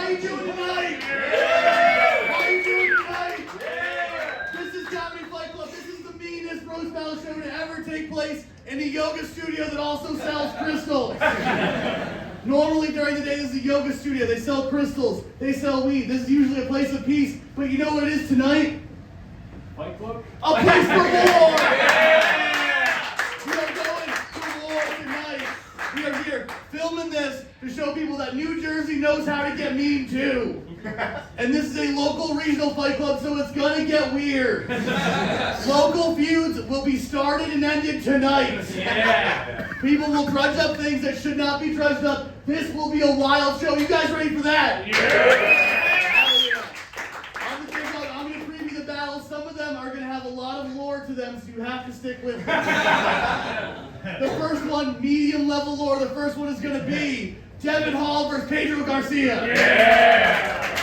How you doing tonight? Yeah. How you doing tonight? Yeah. This is Comedy Fight Club. This is the meanest roast battle show to ever take place in a yoga studio that also sells crystals. Normally during the day, this is a yoga studio. They sell crystals. They sell weed. This is usually a place of peace. But you know what it is tonight? Fight Club? A place for war! Yeah. We are going to war tonight. We are here filming this to show people that New Jersey knows how to get mean too. And this is a local regional fight club, so it's gonna get weird. Local feuds will be started and ended tonight. Yeah. People will drudge up things that should not be drudged up. This will be a wild show. You guys ready for that? Yeah. I'm gonna preview the battles. Some of them are gonna have a lot of lore to them, so you have to stick with me. The first one, medium level lore. The first one is gonna be Devon versus Pedro Garcia. Yeah.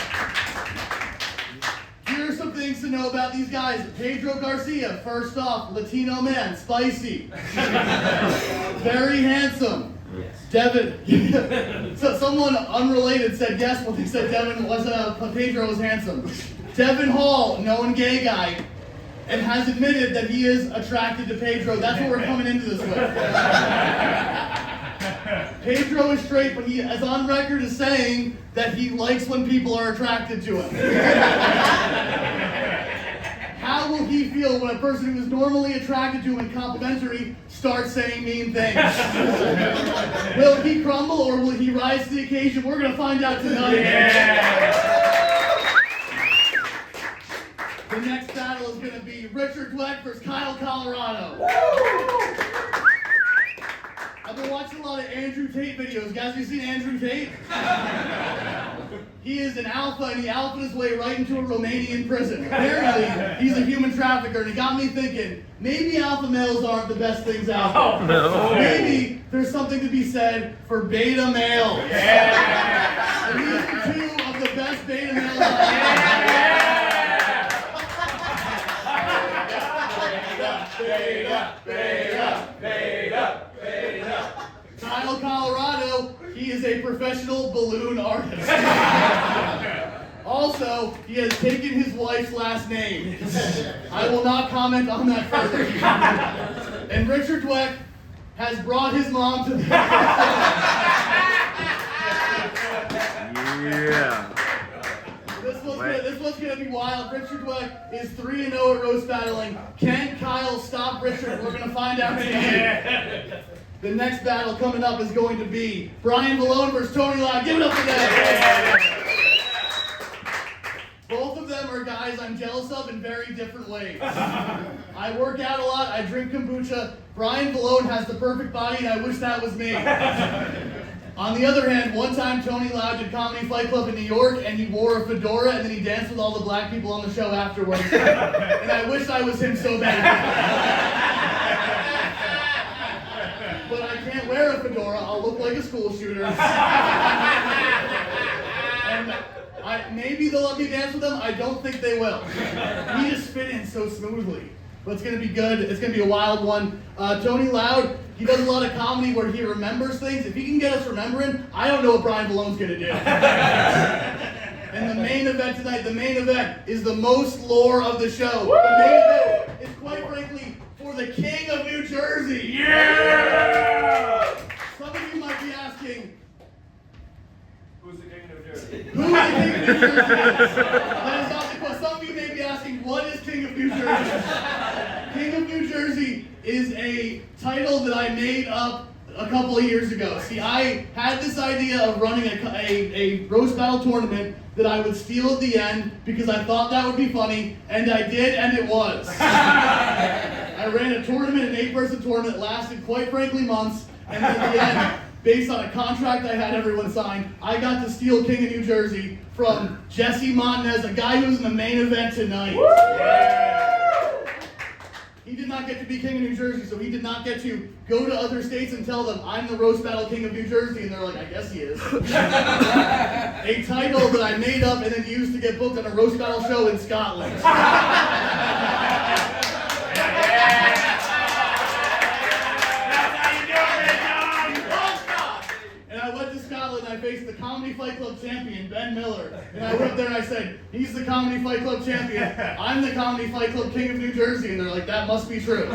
Here are some things to know about these guys. Pedro Garcia, first off, Latino man, spicy, very handsome. Yes. Devon, so someone unrelated said yes when they said Pedro was handsome. Devon Hall, known gay guy, and has admitted that he is attracted to Pedro. That's what we're coming into this with. Pedro is straight, but he is on record as saying that he likes when people are attracted to him. How will he feel when a person who is normally attracted to him and complimentary starts saying mean things? Will he crumble or will he rise to the occasion? We're going to find out tonight. Yeah. The next battle is going to be Richard Dweck versus Kyle Colorado. I've been watching a lot of Andrew Tate videos. Guys, have you seen Andrew Tate? He is an alpha, and he alphaed his way right into a Romanian prison. Apparently, he's a human trafficker, and it got me thinking, maybe alpha males aren't the best things out there. Oh, no. Maybe there's something to be said for beta males. Yeah. And these are two of the best beta males out there. Beta. Kyle Colorado, he is a professional balloon artist. Also, he has taken his wife's last name. I will not comment on that further. And Richard Dweck has brought his mom to the... Yeah. This one's going to be wild. Richard Dweck is 3-0 at roast battling. Can Kyle stop Richard? We're going to find out tonight. The next battle coming up is going to be Bryan Villone versus Tony Loud. Give it up for them. Both of them are guys I'm jealous of in very different ways. I work out a lot. I drink kombucha. Bryan Villone has the perfect body, and I wish that was me. On the other hand, one time Tony Loud did Comedy Fight Club in New York, and he wore a fedora, and then he danced with all the black people on the show afterwards. And I wish I was him so bad. But I can't wear a fedora. I'll look like a school shooter. And maybe they'll let me dance with them. I don't think they will. We just fit in so smoothly. But it's going to be good. It's going to be a wild one. Tony Loud, he does a lot of comedy where he remembers things. If he can get us remembering, I don't know what Bryan Villone's going to do. And the main event tonight, is the most lore of the show. Woo! The main event is, quite frankly, for the King of New Jersey. Yeah! Some of you might be asking, who's the King of New Jersey? Who is the King of New Jersey? That is not the question. Some of you may be asking, what is King of New Jersey? King of New Jersey is a title that I made up a couple of years ago. See, I had this idea of running a roast battle tournament that I would steal at the end because I thought that would be funny, and I did, and it was. I ran a tournament, an 8-person tournament, lasted quite frankly months, and at the end, based on a contract I had everyone sign, I got to steal King of New Jersey from Jesse Montanez, a guy who's in the main event tonight. Yeah. He did not get to be King of New Jersey, so he did not get to go to other states and tell them, I'm the roast battle King of New Jersey, and they're like, I guess he is. A title that I made up and then used to get booked on a roast battle show in Scotland. And I went to Scotland and I faced the comedy Comedy Fight Club champion, Ben Miller. And I went up there and I said, he's the Comedy Fight Club champion. I'm the Comedy Fight Club king of New Jersey. And they're like, that must be true.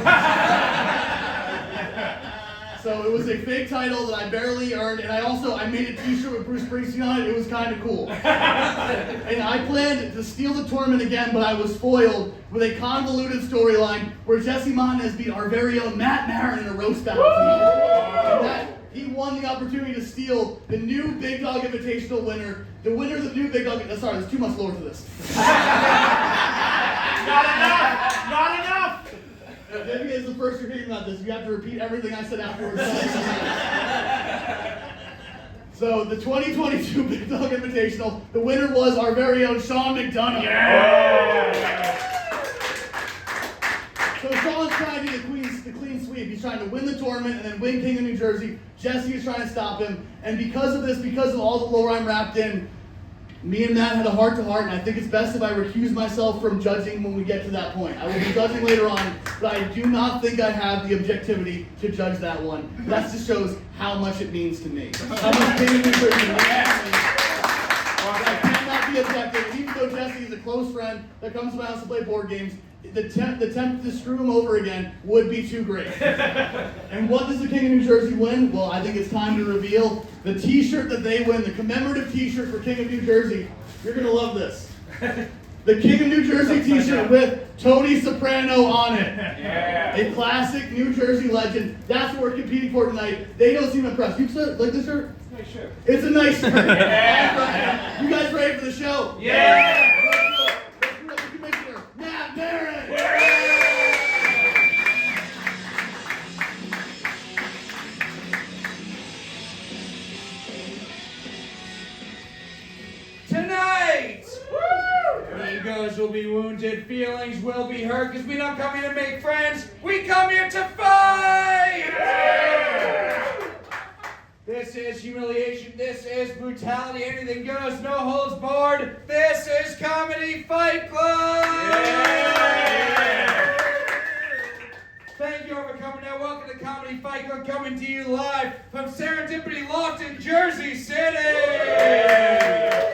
So it was a fake title that I barely earned, and I made a t-shirt with Bruce Springsteen on it. It was kind of cool. And I planned to steal the tournament again, but I was foiled with a convoluted storyline where Jesse Montanez beat our very own Matt Maran in a roast battle to me. He won the opportunity to steal the new Big Dog Invitational winner. The winner of the new Big Dog... Sorry, there's too much lore to this. Not enough! Not enough! Maybe it's the first you're hearing about this. You have to repeat everything I said afterwards. So the 2022 Big Dog Invitational, the winner was our very own Sean McDonough. Yeah! So Sean's trying to do the clean sweep. He's trying to win the tournament and then win King of New Jersey. Jesse is trying to stop him. And because of this, because of all the lore I'm wrapped in, me and Matt had a heart-to-heart, and I think it's best if I recuse myself from judging when we get to that point. I will be judging later on, but I do not think I have the objectivity to judge that one. That just shows how much it means to me. How much King of New Jersey means to me. I cannot be objective, and even though Jesse is a close friend that comes to my house to play board games, the attempt to screw him over again would be too great. And what does the King of New Jersey win? Well, I think it's time to reveal the t-shirt that they win, the commemorative t-shirt for King of New Jersey. You're going to love this. The King of New Jersey t-shirt with Tony Soprano on it. Yeah. A classic New Jersey legend. That's what we're competing for tonight. They don't seem impressed. You like this shirt? It's a nice shirt. It's a nice shirt. Yeah. You guys ready for the show? Yeah! Commissioner, Matt Maran. Tonight, egos will be wounded, feelings will be hurt, because we don't come here to make friends, we come here to fight! Yeah. This is humiliation, this is brutality, anything goes, no holds barred, this is Comedy Fight Club! Yeah. Thank you all for coming out. Welcome to Comedy Fight Club, coming to you live from Serendipity Loft in Jersey City! Yeah.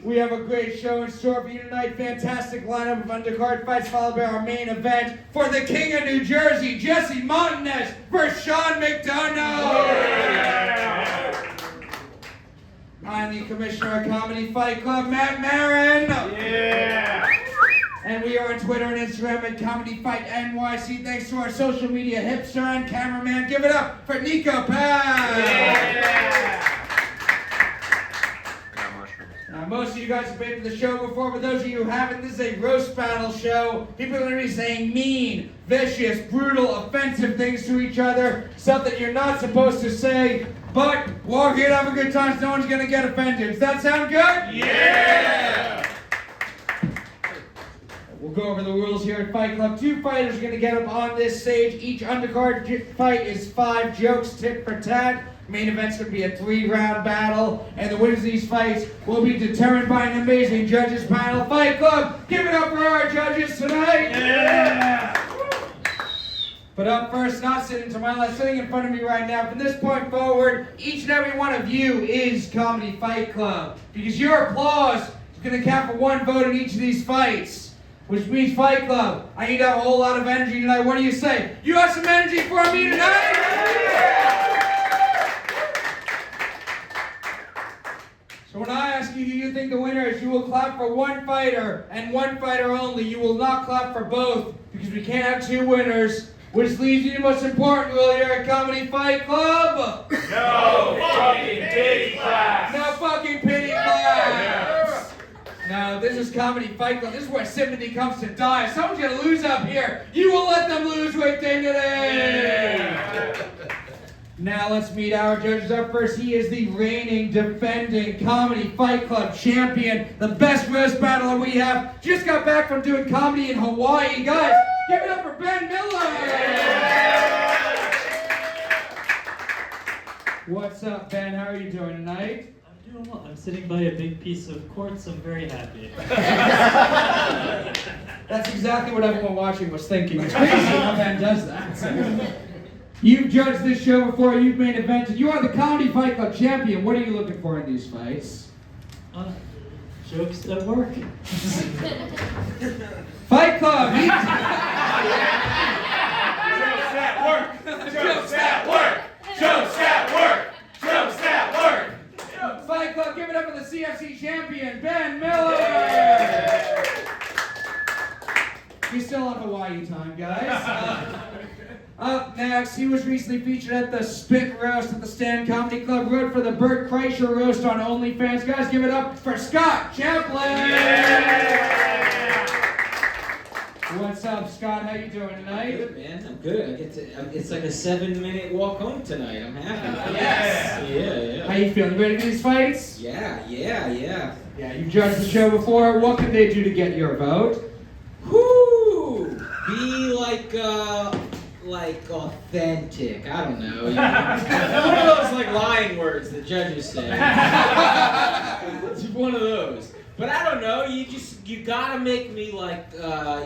We have a great show in store for you tonight. Fantastic lineup of undercard fights followed by our main event for the King of New Jersey, Jesse Montanez versus Sean McDonough. Yeah. I'm the Commissioner of Comedy Fight Club, Matt Maran. Yeah. And we are on Twitter and Instagram at Comedy Fight NYC. Thanks to our social media hipster and cameraman. Give it up for Niko. Yeah. Now, most of you guys have been to the show before, but those of you who haven't, this is a roast battle show. People are going to be saying mean, vicious, brutal, offensive things to each other, stuff that you're not supposed to say, but we're here to have a good time, so no one's going to get offended. Does that sound good? Yeah! We'll go over the rules here at Fight Club. 2 fighters are going to get up on this stage. Each undercard fight is 5 jokes, tit for tat. Main event's going to be a 3-round battle, and the winners of these fights will be determined by an amazing judges panel. Fight Club, give it up for our judges tonight! Yeah! But up first, not sitting to my left, sitting in front of me right now, from this point forward, each and every one of you is Comedy Fight Club. Because your applause is going to count for 1 vote in each of these fights. Which means Fight Club, I need to have a whole lot of energy tonight. What do you say? You have some energy for me tonight? So when I ask you who you think the winner is, you will clap for 1 fighter and 1 fighter only. You will not clap for both because we can't have 2 winners. Which leads you to the most important rule here at Comedy Fight Club. No fucking pity class! No fucking pity class! Now, this is Comedy Fight Club. This is where sympathy comes to die. If someone's gonna lose up here, you will let them lose with dignity! Yeah. Now let's meet our judges. Up first, he is the reigning, defending Comedy Fight Club champion, the best roast battler we have. Just got back from doing comedy in Hawaii. Guys, give it up for Ben Miller! What's up, Ben? How are you doing tonight? I'm doing well. I'm sitting by a big piece of quartz. I'm very happy. That's exactly what everyone watching was thinking. It's crazy how Ben does that. You've judged this show before, you've main evented. You are the Comedy Fight Club champion. What are you looking for in these fights? Jokes that work. Fight Club! Jokes that work. Jokes that work. Jokes that work. Jokes that work. Fight Club, give it up for the CFC champion, Ben Miller! He's still on Hawaii time, guys. Up next, he was recently featured at the Spit Roast at the Stand Comedy Club. Wrote for the Burt Kreischer Roast on OnlyFans. Guys, give it up for Scott Chaplain! Yeah! What's up, Scott? How you doing tonight? Good, man. I'm good. It's like a 7-minute walk home tonight. I'm happy. Yes. Yeah. How you feeling? Ready for these fights? Yeah. Yeah, you've judged the show before. What can they do to get your vote? Whoo! Be like authentic. I don't know. You know? One of those like lying words that judges say. It's one of those. But I don't know. You gotta make me like.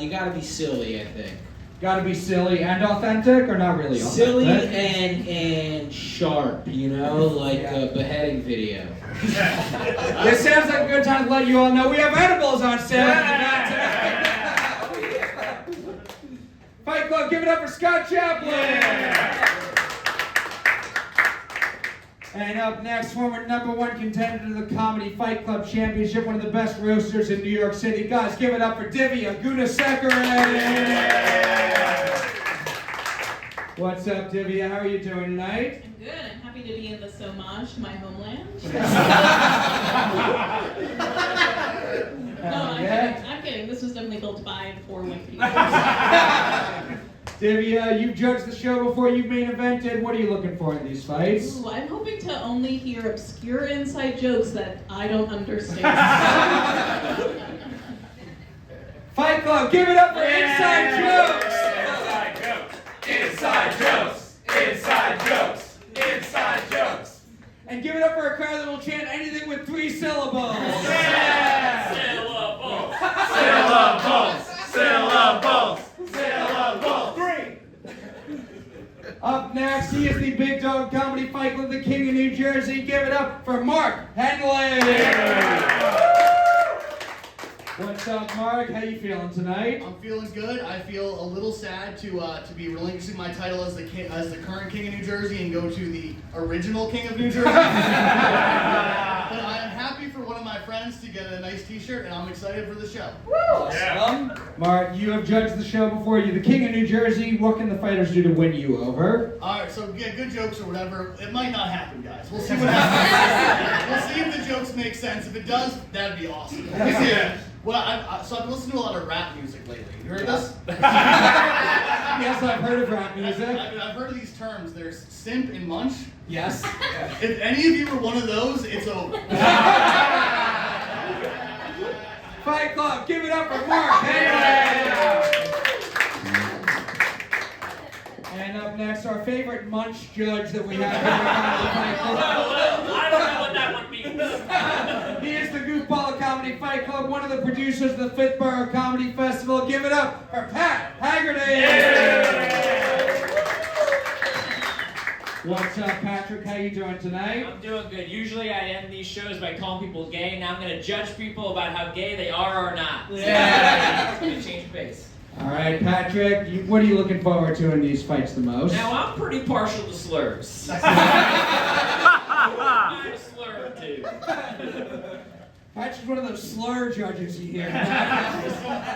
You gotta be silly. I think. Gotta be silly and authentic, or not really authentic? Silly and sharp. You know, like a beheading video. This sounds like a good time to let you all know we have edibles on sale. Fight Club, give it up for Scott Chaplain! And up next, former #1 contender to the Comedy Fight Club Championship, one of the best roasters in New York City. Guys, give it up for Divya Gunasekaran! What's up, Divya? How are you doing tonight? I'm good. I'm happy to be in this homage to my homeland. I'm kidding. This was definitely built by and for white people. Divya, you've judged the show before, you've main evented. What are you looking for in these fights? Ooh, I'm hoping to only hear obscure inside jokes that I don't understand. Fight Club, give it up for Inside Jokes! Inside jokes. Inside jokes. Inside jokes. And give it up for a crowd that will chant anything with 3 syllables. Yeah! Syllables. Syllables. Syllables. Syllables. 3. Up next, he is the Big Dog Comedy Fight Club, the King of New Jersey. Give it up for Mark Henely. What's up, Mark? How you feeling tonight? I'm feeling good. I feel a little sad to be relinquishing my title as the current King of New Jersey and go to the original King of New Jersey. But I am happy for one of my friends to get a nice T-shirt, and I'm excited for the show. Awesome. Mark, you have judged the show before. You're the King of New Jersey. What can the fighters do to win you over? All right, so yeah, good jokes or whatever. It might not happen, guys. We'll see what happens. We'll see if the jokes make sense. If it does, that'd be awesome. Yeah. Well, so I've been listening to a lot of rap music lately. You heard this? Yes, I've heard of rap music. I've heard of these terms. There's simp and munch. Yes. If any of you were one of those, it's over. Fight Club, give it up for Mark Henry. And up next, our favorite munch judge that we have here at the Fight Club. I don't know what that one means. He is the goofball of Comedy Fight Club, one of the producers of the Fifth Borough Comedy Festival. Give it up for Pat Haggerty! Yeah. What's up, Patrick? How you doing tonight? I'm doing good. Usually I end these shows by calling people gay. Now I'm going to judge people about how gay they are or not. Yeah. It's going to change pace. All right, Patrick, what are you looking forward to in these fights the most? Now I'm pretty partial to slurs. I'm a slur too. Patrick's one of those slur judges you hear.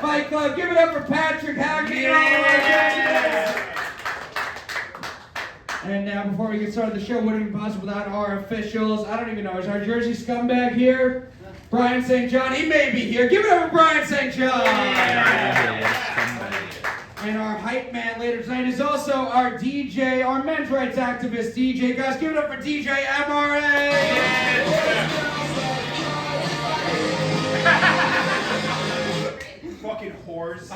Fight Club, give it up for Patrick Haggerty and all of our judges. And now, before we get started the show, wouldn't be possible without our officials. I don't even know, is our Jersey scumbag here? Bryan St. John, he may be here. Give it up for Bryan St. John! And our hype man later tonight is also our DJ, our men's rights activist DJ. Guys, give it up for DJ MRA! Fucking whores.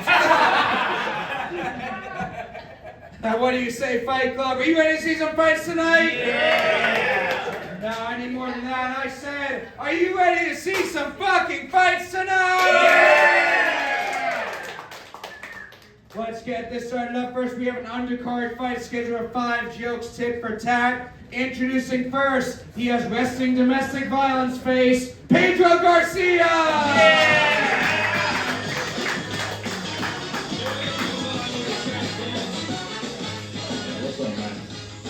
Now, what do you say, Fight Club? Are you ready to see some fights tonight? Yeah! No, I need more than that. I said, are you ready to see some fucking fights tonight? Yeah! Let's get get this started up. First, we have an undercard fight scheduled of 5 jokes tit for tat. Introducing first, he has wrestling domestic violence face, Pedro Garcia! What's up, man?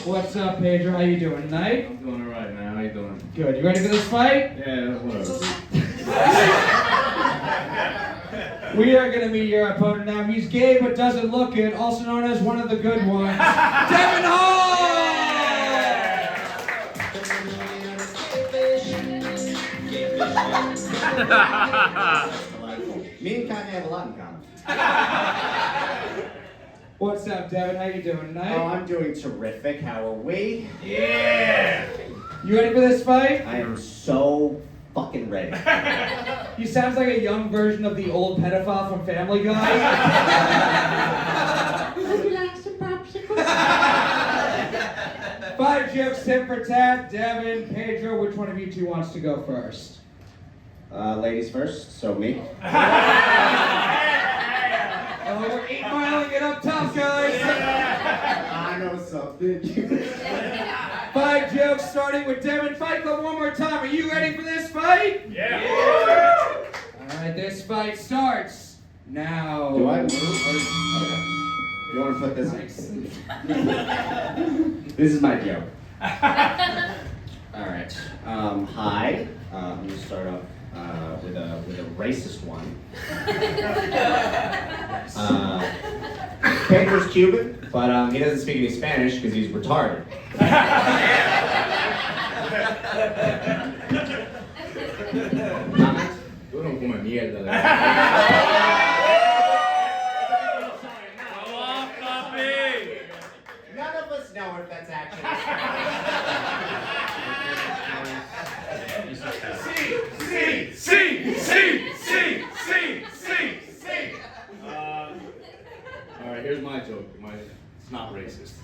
What's up, Pedro? How you doing tonight? I'm doing alright, man. How you doing? Good. You ready for this fight? Yeah, whatever. We are going to meet your opponent now. He's gay but doesn't look it, also known as one of the good ones, Devon Hall! Me and Kanye have a lot in common. What's up, Devon? How you doing tonight? Oh, I'm doing terrific. How are we? Yeah! You ready for this fight? I am so fucking ready. He sounds like a young version of the old pedophile from Family Guy. Would you like some popsicles? 5 jokes, tit for tat. Devon, Pedro, which one of you two wants to go first? Ladies first, so me. Oh, we're 8 miling it up top, guys. I know something. 5 jokes, starting with Devon. Fight Club one more time. Are you ready for this fight? Yeah! All right, this fight starts now. Do I move? You want to put this in? This is my joke. All right. Hi. I'm going to start off with a racist one. Pedro's Cuban, but he doesn't speak any Spanish because he's retarded. Comment? Tú no comes mierda de None of us know if that's actually. Alright, here's my joke. It's not racist.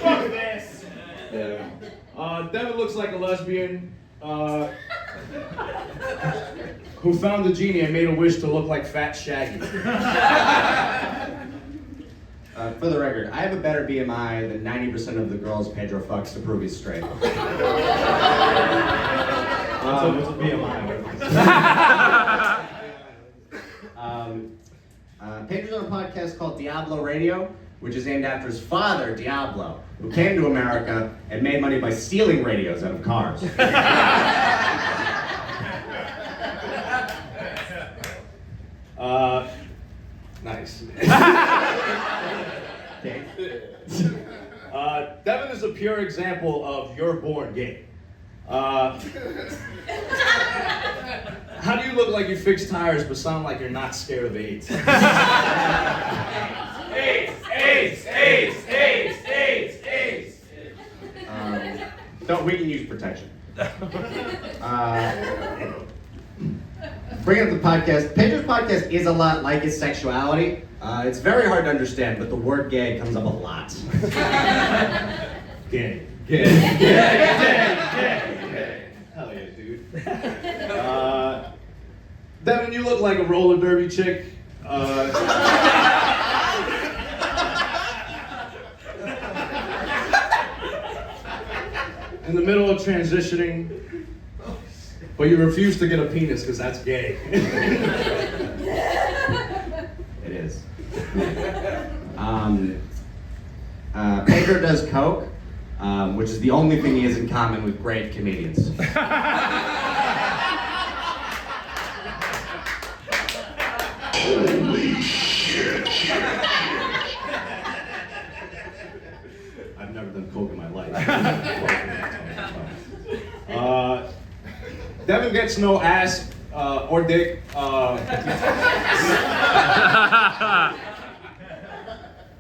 Fuck this. Yeah. Devon looks like a lesbian who found the genie and made a wish to look like Fat Shaggy. For the record, I have a better BMI than 90% of the girls Pedro fucks to prove he's straight. What's a BMI? Pedro's on a podcast called Diablo Radio, which is named after his father, Diablo, who came to America and made money by stealing radios out of cars. Nice. Devon is a pure example of you're born gay. How do you look like you fix tires but sound like you're not scared of AIDS? AIDS. We can use protection. Bring up the podcast. Pedro's podcast is a lot like his sexuality. It's very hard to understand, but the word gay comes up a lot. Gay. Hell yeah, dude. Devon, you look like a roller derby chick. In the middle of transitioning, but you refuse to get a penis because that's gay. It is. Pedro does coke, which is the only thing he has in common with great comedians. Holy shit. I've never done coke in my life. Devon gets no ass or dick.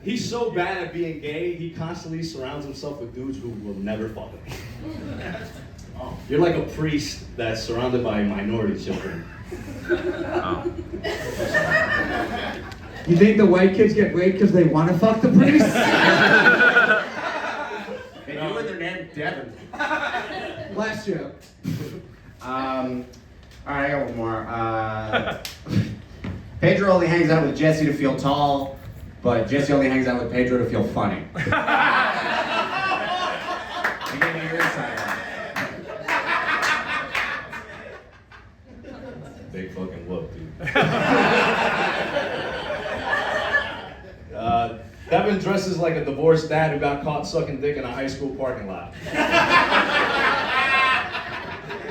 He's so bad at being gay, he constantly surrounds himself with dudes who will never fuck him. You're like a priest that's surrounded by minority children. You think the white kids get raped because they want to fuck the priest? And you and their name Devon. Last joke. All right, I got one more. Pedro only hangs out with Jesse to feel tall, but Jesse only hangs out with Pedro to feel funny. I gave you your insight on it. Big fucking whoop, dude. Devon dresses like a divorced dad who got caught sucking dick in a high school parking lot.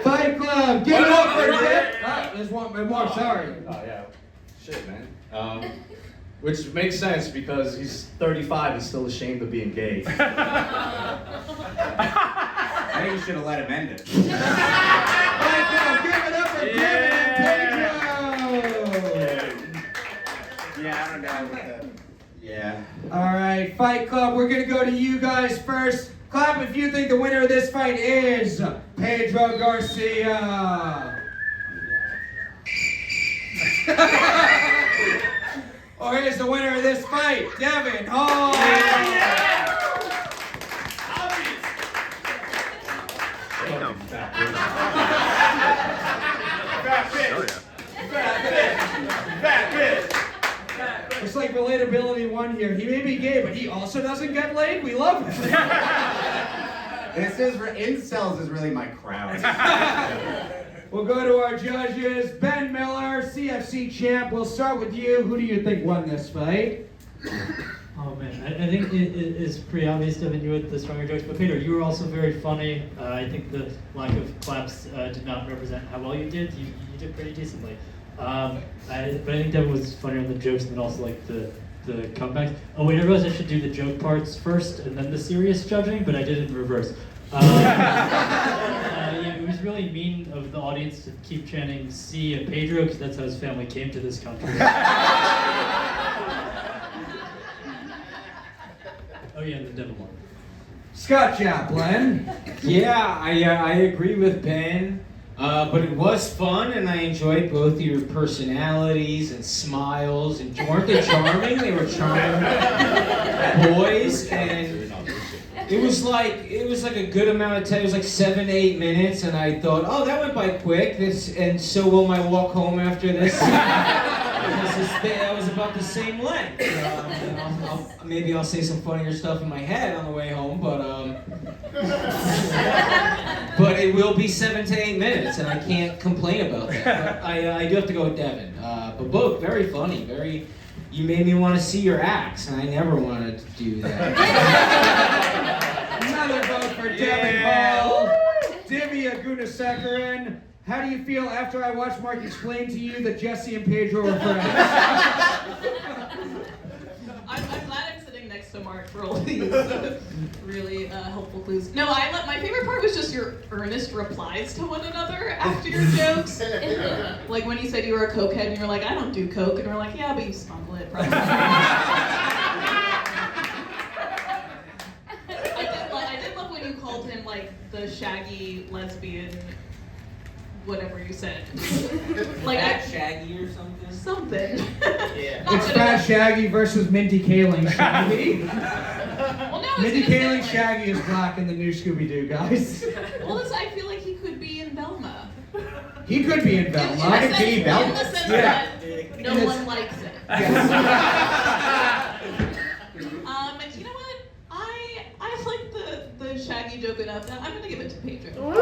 Fight Club, give it up for Dick. Oh, there's one more, sorry. Oh yeah, shit, man. Which makes sense because he's 35 and still ashamed of being gay. I think you should have let him end it. Fight Club, give it up for Devon and Pedro. Yeah, I don't know. Yeah. All right, Fight Club, we're gonna go to you guys first. Clap if you think the winner of this fight is Pedro Garcia. Or is the winner of this fight Devon Hall? It's like relatability one here. He may be gay, but he also doesn't get laid. We love him. This is incels is really my crowd. We'll go to our judges. Ben Miller, CFC champ. We'll start with you. Who do you think won this fight? Oh man, I think it is pretty obvious, Devon, you had the stronger jokes, but Pedro, you were also very funny. I think the lack of claps did not represent how well you did. You did pretty decently. But I think Devon was funnier on the jokes and then also like the comebacks. Oh wait, I realized I should do the joke parts first and then the serious judging, but I did it in reverse. Yeah, it was really mean of the audience to keep chanting C and Pedro because that's how his family came to this country. Oh yeah, and the Devon one. Scott Chaplain. Yeah, I agree with Ben. But it was fun, and I enjoyed both your personalities and smiles. And weren't they charming? They were charming boys, and it was like a good amount of time. It was like 7 to 8 minutes, and I thought, oh, that went by quick. And so will my walk home after this. That was about the same length. Maybe I'll say some funnier stuff in my head on the way home, but it will be 7 to 8 minutes, and I can't complain about that. But I do have to go with Devon. But both very funny, very. You made me want to see your acts, and I never wanted to do that. Another vote for Devon Hall. Divya Gunasekaran. How do you feel after I watched Mark explain to you that Jesse and Pedro were friends? I'm glad I'm sitting next to Mark for all these really helpful clues. No, my favorite part was just your earnest replies to one another after your jokes. Like when you said you were a cokehead and you were like, I don't do coke, and we're like, yeah, but you smuggle it probably. I did love when you called him like the shaggy lesbian. Whatever you said. Like Fat Shaggy or something? Something. Yeah. It's Fat Shaggy versus Minty Kaling Shaggy. Well, no, Minty Kaling Shaggy is black in the new Scooby-Doo, guys. Well, I feel like he could be in Velma. He could be in Velma. In I the could sense, be Velma. in the sense Yeah. that no one likes it. You know what? I like the Shaggy joke enough that I'm gonna give it to Pedro.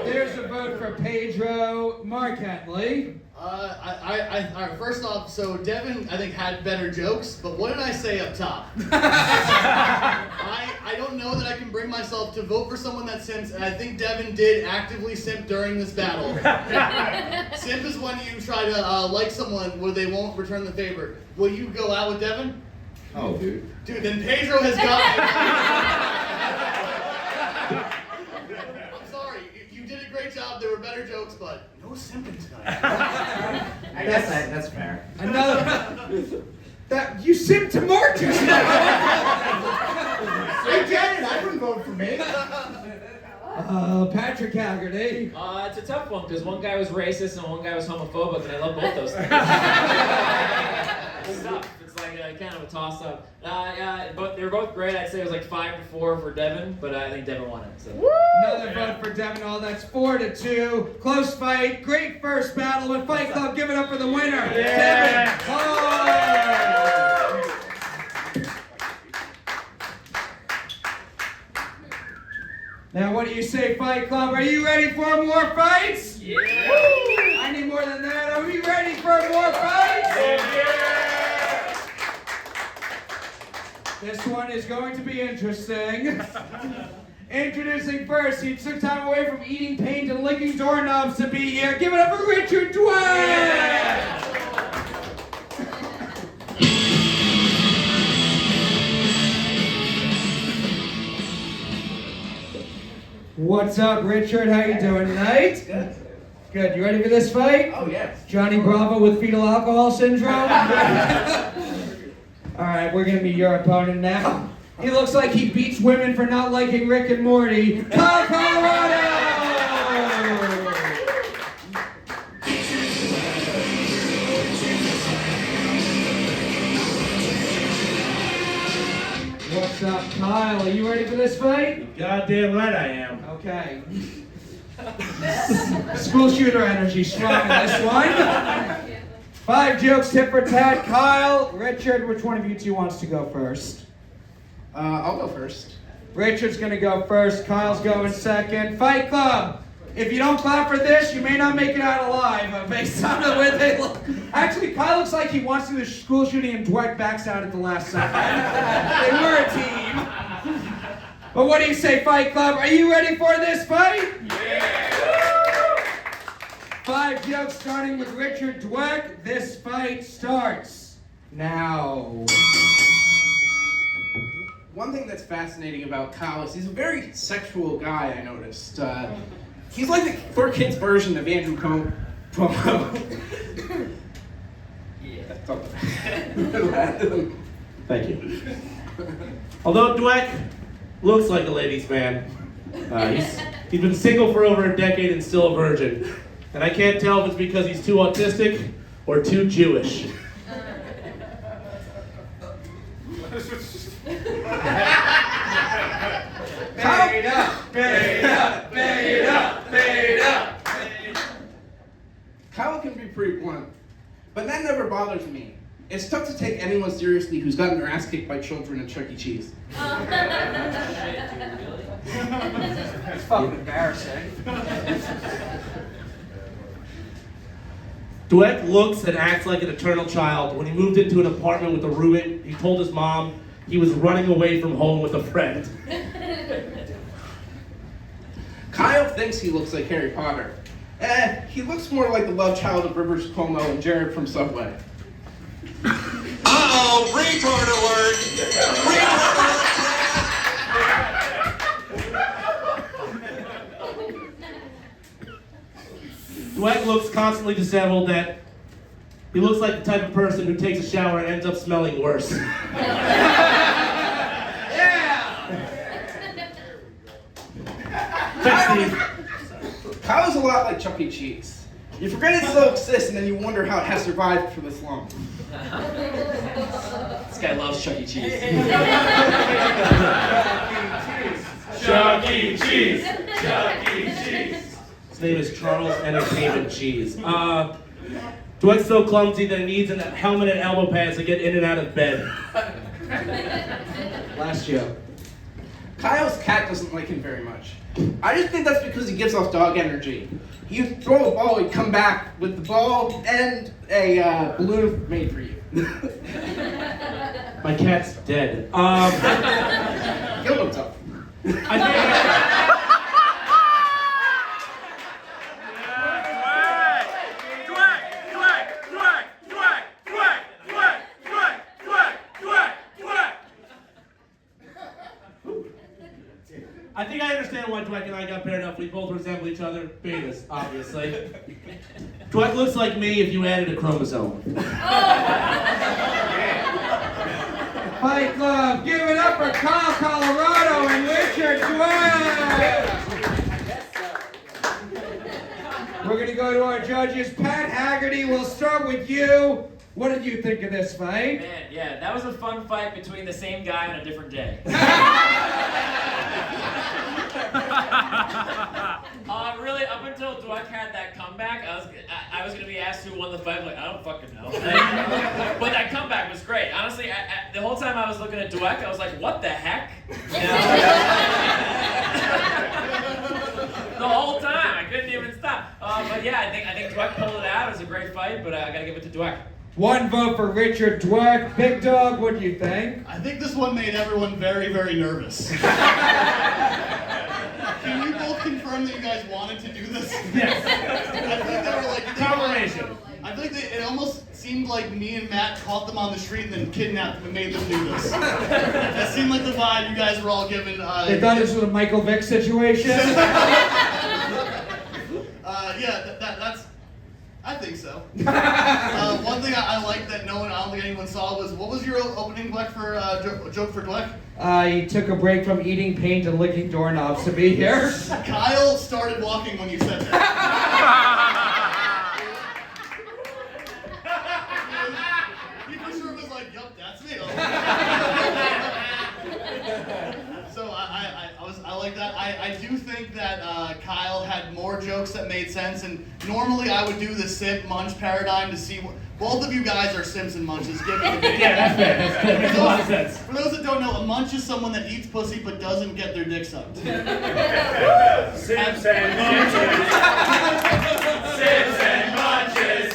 There's a vote for Pedro. Mark Henely. All right, first off, so Devon, I think, had better jokes, but what did I say up top? I don't know that I can bring myself to vote for someone that simps, and I think Devon did actively simp during this battle. Simp is when you try to like someone where they won't return the favor. Will you go out with Devon? Oh, dude. Dude, then Pedro has got I'm sorry, you did a great job, there were better jokes, but no simping tonight. I guess that's fair. Another. That you simp to Mark just now. I get it. I wouldn't vote for me. Patrick Haggerty. It's a tough one because one guy was racist and one guy was homophobic, and I love both those things. It's tough. It's like kind of a toss-up. They were both great. I'd say it was like 5-4 for Devon, but I think Devon won it. So. Another vote for Devon. All that's 4-2. Close fight. Great first battle. With Fight Club, give it up for the winner, Devon. Now, what do you say, Fight Club? Are you ready for more fights? Yeah. I need more than that. Are we ready for more fights? Yeah. This one is going to be interesting. Introducing first, he took time away from eating paint and licking doorknobs to be here. Give it up for Richard Dwyer! Yeah. What's up, Richard? How you doing tonight? Good. Good. You ready for this fight? Oh, yes. Johnny Bravo with fetal alcohol syndrome? All right, we're going to be your opponent now. He looks like he beats women for not liking Rick and Morty. Kyle, Colorado! What's up, Kyle? Are you ready for this fight? Goddamn right I am. Okay. School shooter energy strong in this one. 5 jokes, tit for tat. Kyle, Richard, which one of you two wants to go first? I'll go first. Richard's gonna go first. Kyle's going second. Fight Club. If you don't clap for this, you may not make it out alive. Based on the way they look. Actually, Kyle looks like he wants to do the school shooting, and Dwight backs out at the last second. They were a team. But what do you say, Fight Club? Are you ready for this fight? Yeah. 5 jokes starting with Richard Dweck. This fight starts now. One thing that's fascinating about Kyle is he's a very sexual guy, I noticed. He's like the 4Kids version of Andrew Cuomo. Yeah. Thank you. Although Dweck looks like a ladies' man, he's been single for over a decade and still a virgin. And I can't tell if it's because he's too autistic or too Jewish. Fade up, fade up, fade up, fade up. Kyle can be pretty blunt, but that never bothers me. It's tough to take anyone seriously who's gotten their ass kicked by children at Chuck E. Cheese. It's fucking embarrassing. Dweck looks and acts like an eternal child. When he moved into an apartment with a roommate, he told his mom he was running away from home with a friend. Kyle thinks he looks like Harry Potter. He looks more like the love child of Rivers Cuomo and Jared from Subway. Uh-oh, retard alert! Dweck looks constantly disheveled that he looks like the type of person who takes a shower and ends up smelling worse. Thanks, Steve. Kyle's a lot like Chuck E. Cheese. You forget it still exists, and then you wonder how it has survived for this long. This guy loves Chuck E. Cheese. Chuck E. Cheese! Chuck E. Cheese! His name is Charles Entertainment Cheese. Dweck's so clumsy that he needs a helmet and elbow pads to get in and out of bed. Last joke. Kyle's cat doesn't like him very much. I just think that's because he gives off dog energy. You throw a ball, he'd come back with the ball and a balloon made for you. My cat's dead. Killed himself. I think I understand why Dweck and I got paired up. We both resemble each other. Betas, obviously. Dweck looks like me if you added a chromosome. Fight Club, give it up for Kyle, Colorado, and Richard Dweck. We're going to go to our judges. Pat Haggerty, we'll start with you. what did you think of this fight? Man, yeah, that was a fun fight between the same guy on a different day. Really, up until Dweck had that comeback, I was gonna be asked who won the fight. I'm like, I don't fucking know. But that comeback was great. Honestly, the whole time I was looking at Dweck, I was like, what the heck? The whole time, I couldn't even stop. But yeah, I think Dweck pulled it out. It was a great fight, but I gotta give it to Dweck. One vote for Richard Dweck. Big Dog, what do you think? I think this one made everyone very, very nervous. Can you both confirm that you guys wanted to do this? Yes. I think they were like... Confirmation. I think it almost seemed like me and Matt caught them on the street and then kidnapped them and made them do this. That seemed like the vibe you guys were all given. They thought this was a Michael Vick situation? Yeah, that's... I think so. One thing I like that I don't think anyone saw was, what was your opening joke for Dweck? He took a break from eating paint and licking doorknobs to be here. Kyle started walking when you said that. He for sure was like, yup, that's me. So I like that. I do think that Kyle had more jokes that made sense, and normally I would do the sip munch paradigm to see what both of you guys are Sims and munches. Give me the video. Yeah, that's fair. That makes a lot of sense. For those that don't know, a munch is someone that eats pussy but doesn't get their dick sucked. Sims and munches. Sims and munches.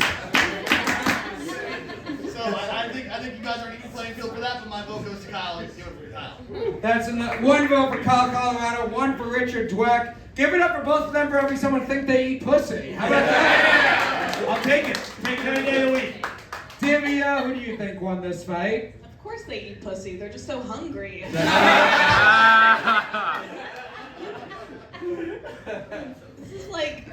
So I think you guys are an even playing field for that, but my vote goes to Kyle. Let's do it for Kyle. That's one vote for Kyle Colorado, one for Richard Dweck. Give it up for both of them for having someone think they eat pussy. How about that? I'll take it. Take it any day of the week. Divya, who do you think won this fight? Of course they eat pussy. They're just so hungry. This is like,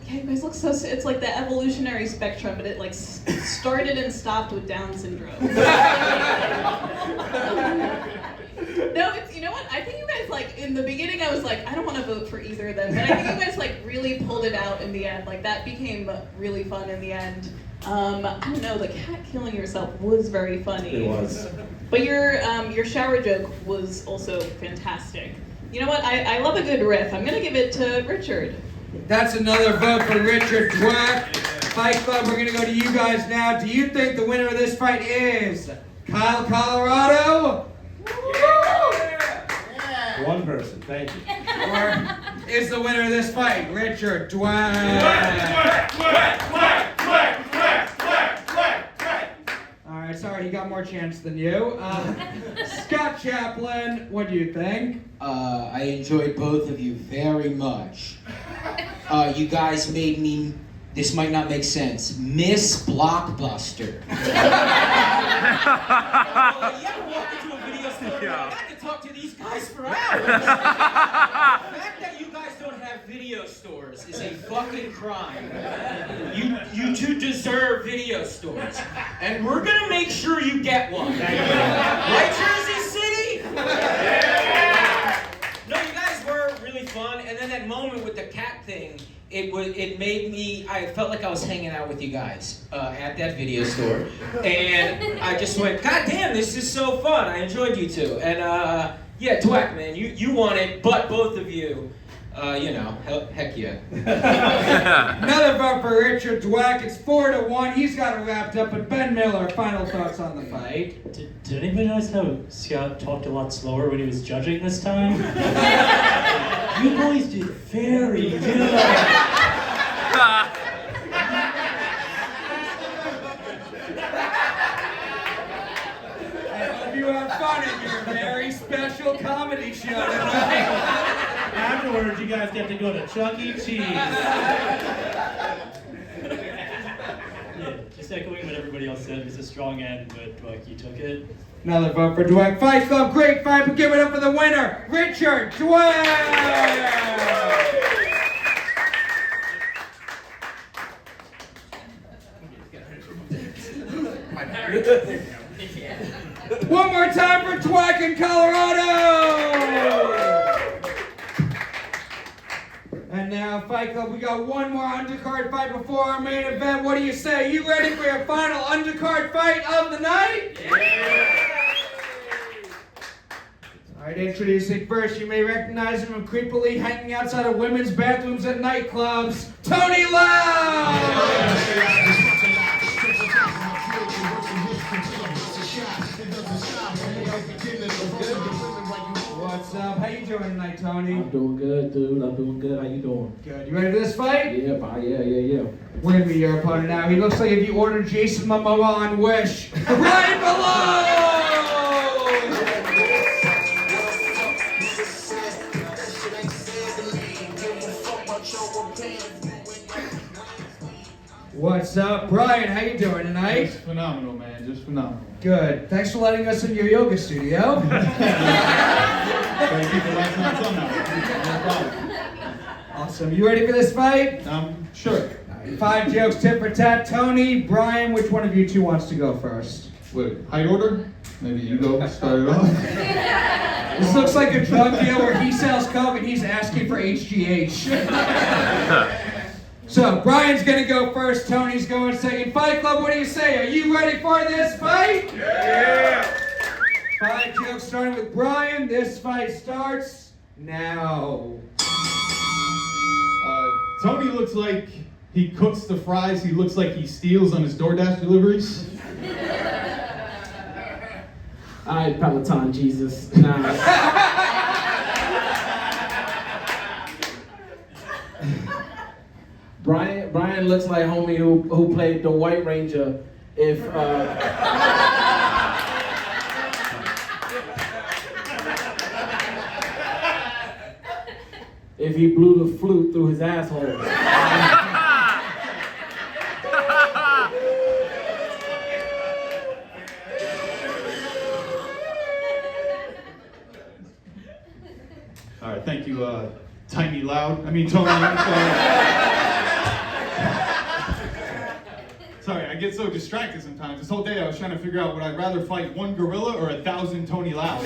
yeah, you guys look so. It's like the evolutionary spectrum, but it like started and stopped with Down syndrome. No, you know what? I think you guys like in the beginning. I was like, I don't want to vote for either of them, but I think you guys like really pulled it out in the end. Like that became really fun in the end. I don't know. The cat killing yourself was very funny. It was. But your shower joke was also fantastic. You know what? I love a good riff. I'm gonna give it to Richard. That's another vote for Richard Dweck. Fight Club, we're gonna go to you guys now. Do you think the winner of this fight is Kyle Colorado? Yeah. One person, thank you. Or is the winner of this fight Richard Dweck? Alright, sorry, he got more chance than you. Scott Chaplain, what do you think? I enjoyed both of you very much. You guys made me, this might not make sense, Miss Blockbuster. You ever walk into a video store and I could talk to these guys for hours. The fact that you guys don't have video stores is a fucking crime. You two deserve video stores. And we're gonna make sure you get one. Right, Jersey City? Yeah! No, you guys were really fun, and then that moment with the cat thing, it made me, I felt like I was hanging out with you guys at that video store, and I just went, God damn, this is so fun. I enjoyed you two, and yeah, Dweck, man, you won it, but both of you, you know, heck yeah. Another vote for Richard Dweck. It's 4-1. He's got it wrapped up. But Ben Miller, final thoughts on the fight. Did anybody notice how Scott talked a lot slower when he was judging this time? You boys did very good. You have fun in your very special comedy show tonight. Afterwards, you guys get to go to Chuck E. Cheese. Yeah, just echoing what everybody else said, it was a strong end, but Dweck, you took it. Another vote for Dweck. Fight Club, great fight, but give it up for the winner, Richard Dweck! One more time for Dweck in Colorado! And now, Fight Club, we got one more undercard fight before our main event. What do you say? You ready for your final undercard fight of the night? Yeah! Alright, introducing first, you may recognize him from creepily hanging outside of women's bathrooms at nightclubs, Tony Loud! What's up? How you doing tonight, Tony? I'm doing good, dude. I'm doing good. How you doing? Good. You ready for this fight? Yeah, yeah. We're gonna be your opponent now. He looks like if you ordered Jason Momoa on Wish. Bryan Villone! What's up, Bryan? How you doing tonight? Just phenomenal, man. Just phenomenal. Good. Thanks for letting us in your yoga studio. Thank you for last night's on that. No problem. Awesome. You ready for this fight? Sure. 5 jokes, tit for tat. Tony, Bryan, which one of you two wants to go first? Wait, height order? Maybe you go start it off. This looks like a drug deal where he sells coke and he's asking for HGH. So, Bryan's gonna go first, Tony's going second. Fight Club, what do you say? Are you ready for this fight? Yeah! 5 jokes starting with Bryan. This fight starts now. Tony looks like he cooks the fries. He looks like he steals on his DoorDash deliveries. Alright, Peloton Jesus. Nah. Bryan looks like homie who played the White Ranger if he blew the flute through his asshole. All right, thank you, Tony Loud. Sorry, I get so distracted sometimes. This whole day I was trying to figure out would I rather fight 1 gorilla or 1,000 Tony Louds.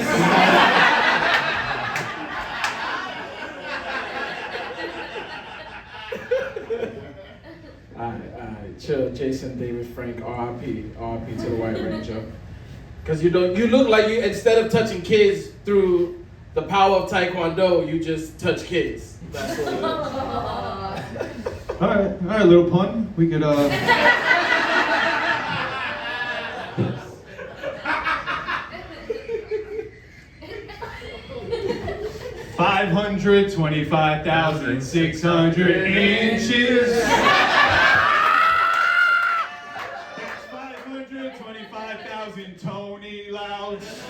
Alright, chill, Jason David Frank, R.I.P. to the White Ranger. Cause you look like you, instead of touching kids through the power of Taekwondo, you just touch kids. That's what it is. All right, little pun. We could, 525,600 inches. 525,000 Tony Louds.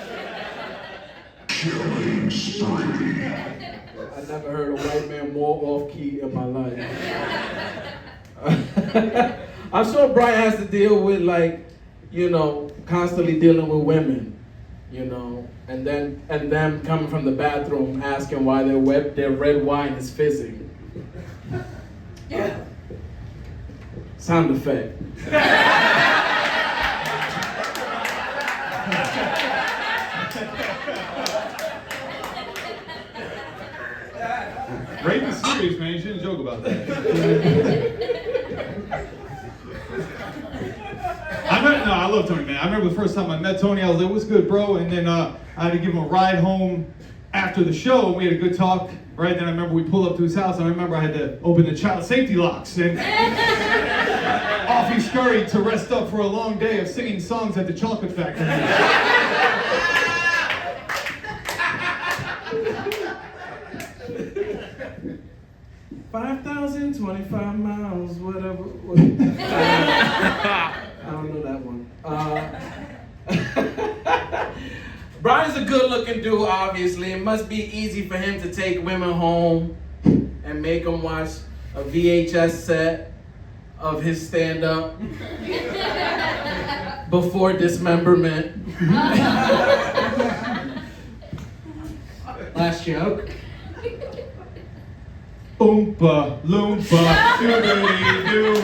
Killing spree. I never heard a white man more off key in my life. I'm sure Bryan has to deal with constantly dealing with women, and them coming from the bathroom asking why their red wine is fizzing. Sound effect. Rape is serious, man. You shouldn't joke about that. I love Tony, man. I remember the first time I met Tony, I was like, what's good, bro? And then I had to give him a ride home after the show, and we had a good talk, right? Then I remember we pulled up to his house, and I remember I had to open the child safety locks, and off he scurried to rest up for a long day of singing songs at the chocolate factory. 5,025 miles, whatever. I don't know that one. Bryan's a good-looking dude, obviously. It must be easy for him to take women home and make them watch a VHS set of his stand-up before dismemberment. Last joke. Oompa loompa, doobity-doo.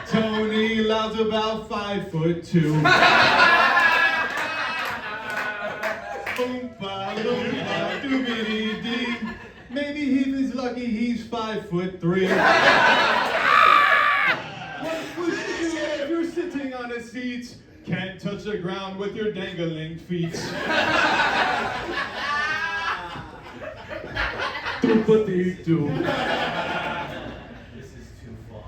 Tony Loud's about 5'2". Oompa loompa, doobity-dee. Maybe Heath is lucky he's 5'3". What would you do if you're sitting on a seat? Can't touch the ground with your dangling feet. Doop-a-dee-doo. This is too far.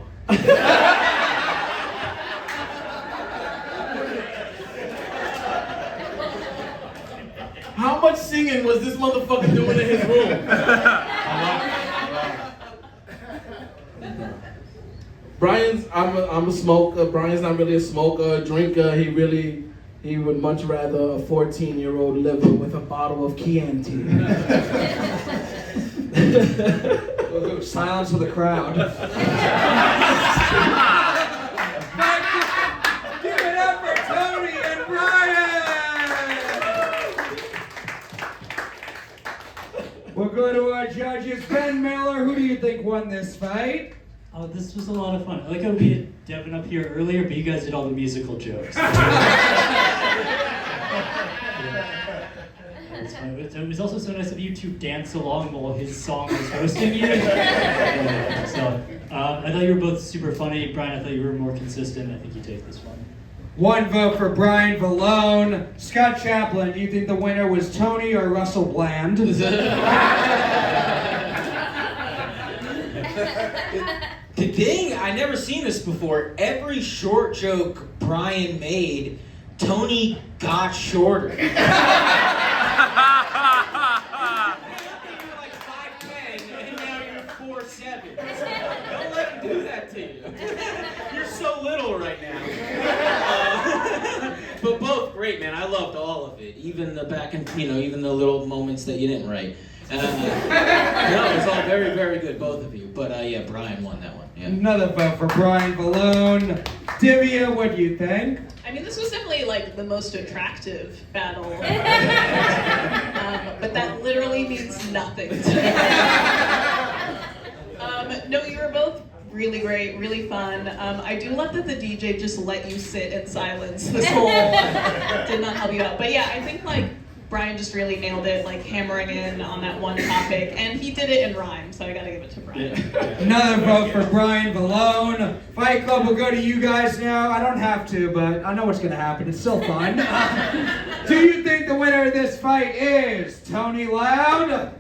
How much singing was this motherfucker doing in his room? I'm a smoker. Brian's not really a smoker, a drinker. He would much rather a 14-year-old liver with a bottle of Chianti. Silence for the crowd. Give it up for Tony and Bryan! We'll go to our judges. Ben Miller, who do you think won this fight? Oh, this was a lot of fun. I like how we had Devon up here earlier, but you guys did all the musical jokes. That's fun. It was also so nice of you to dance along while his song was hosting you. So, I thought you were both super funny. Bryan, I thought you were more consistent. I think you take this one. One vote for Bryan Villone. Scott Chaplain, do you think the winner was Tony or Russell Bland? The thing, I never seen this before. Every short joke Bryan made, Tony got shorter. You're like 5'10", and now you're 4'7". Don't let him do that to you. You're so little right now. But both great, man. I loved all of it, even the back and even the little moments that you didn't write. No, it was all very, very good, both of you. But yeah, Bryan won that one. Yeah. Another vote for Bryan Villone. Divya, what do you think? I mean, this was definitely like the most attractive battle. But that literally means nothing to me. No, you were both really great, really fun. I do love that the DJ just let you sit in silence this whole, did not help you out. But yeah, I think like Bryan just really nailed it, like hammering in on that one topic, and he did it in rhyme, so I gotta give it to Bryan. Another vote for Bryan Villone. Fight Club will go to you guys now. I don't have to, but I know what's gonna happen. It's still fun. Do you think the winner of this fight is Tony Loud?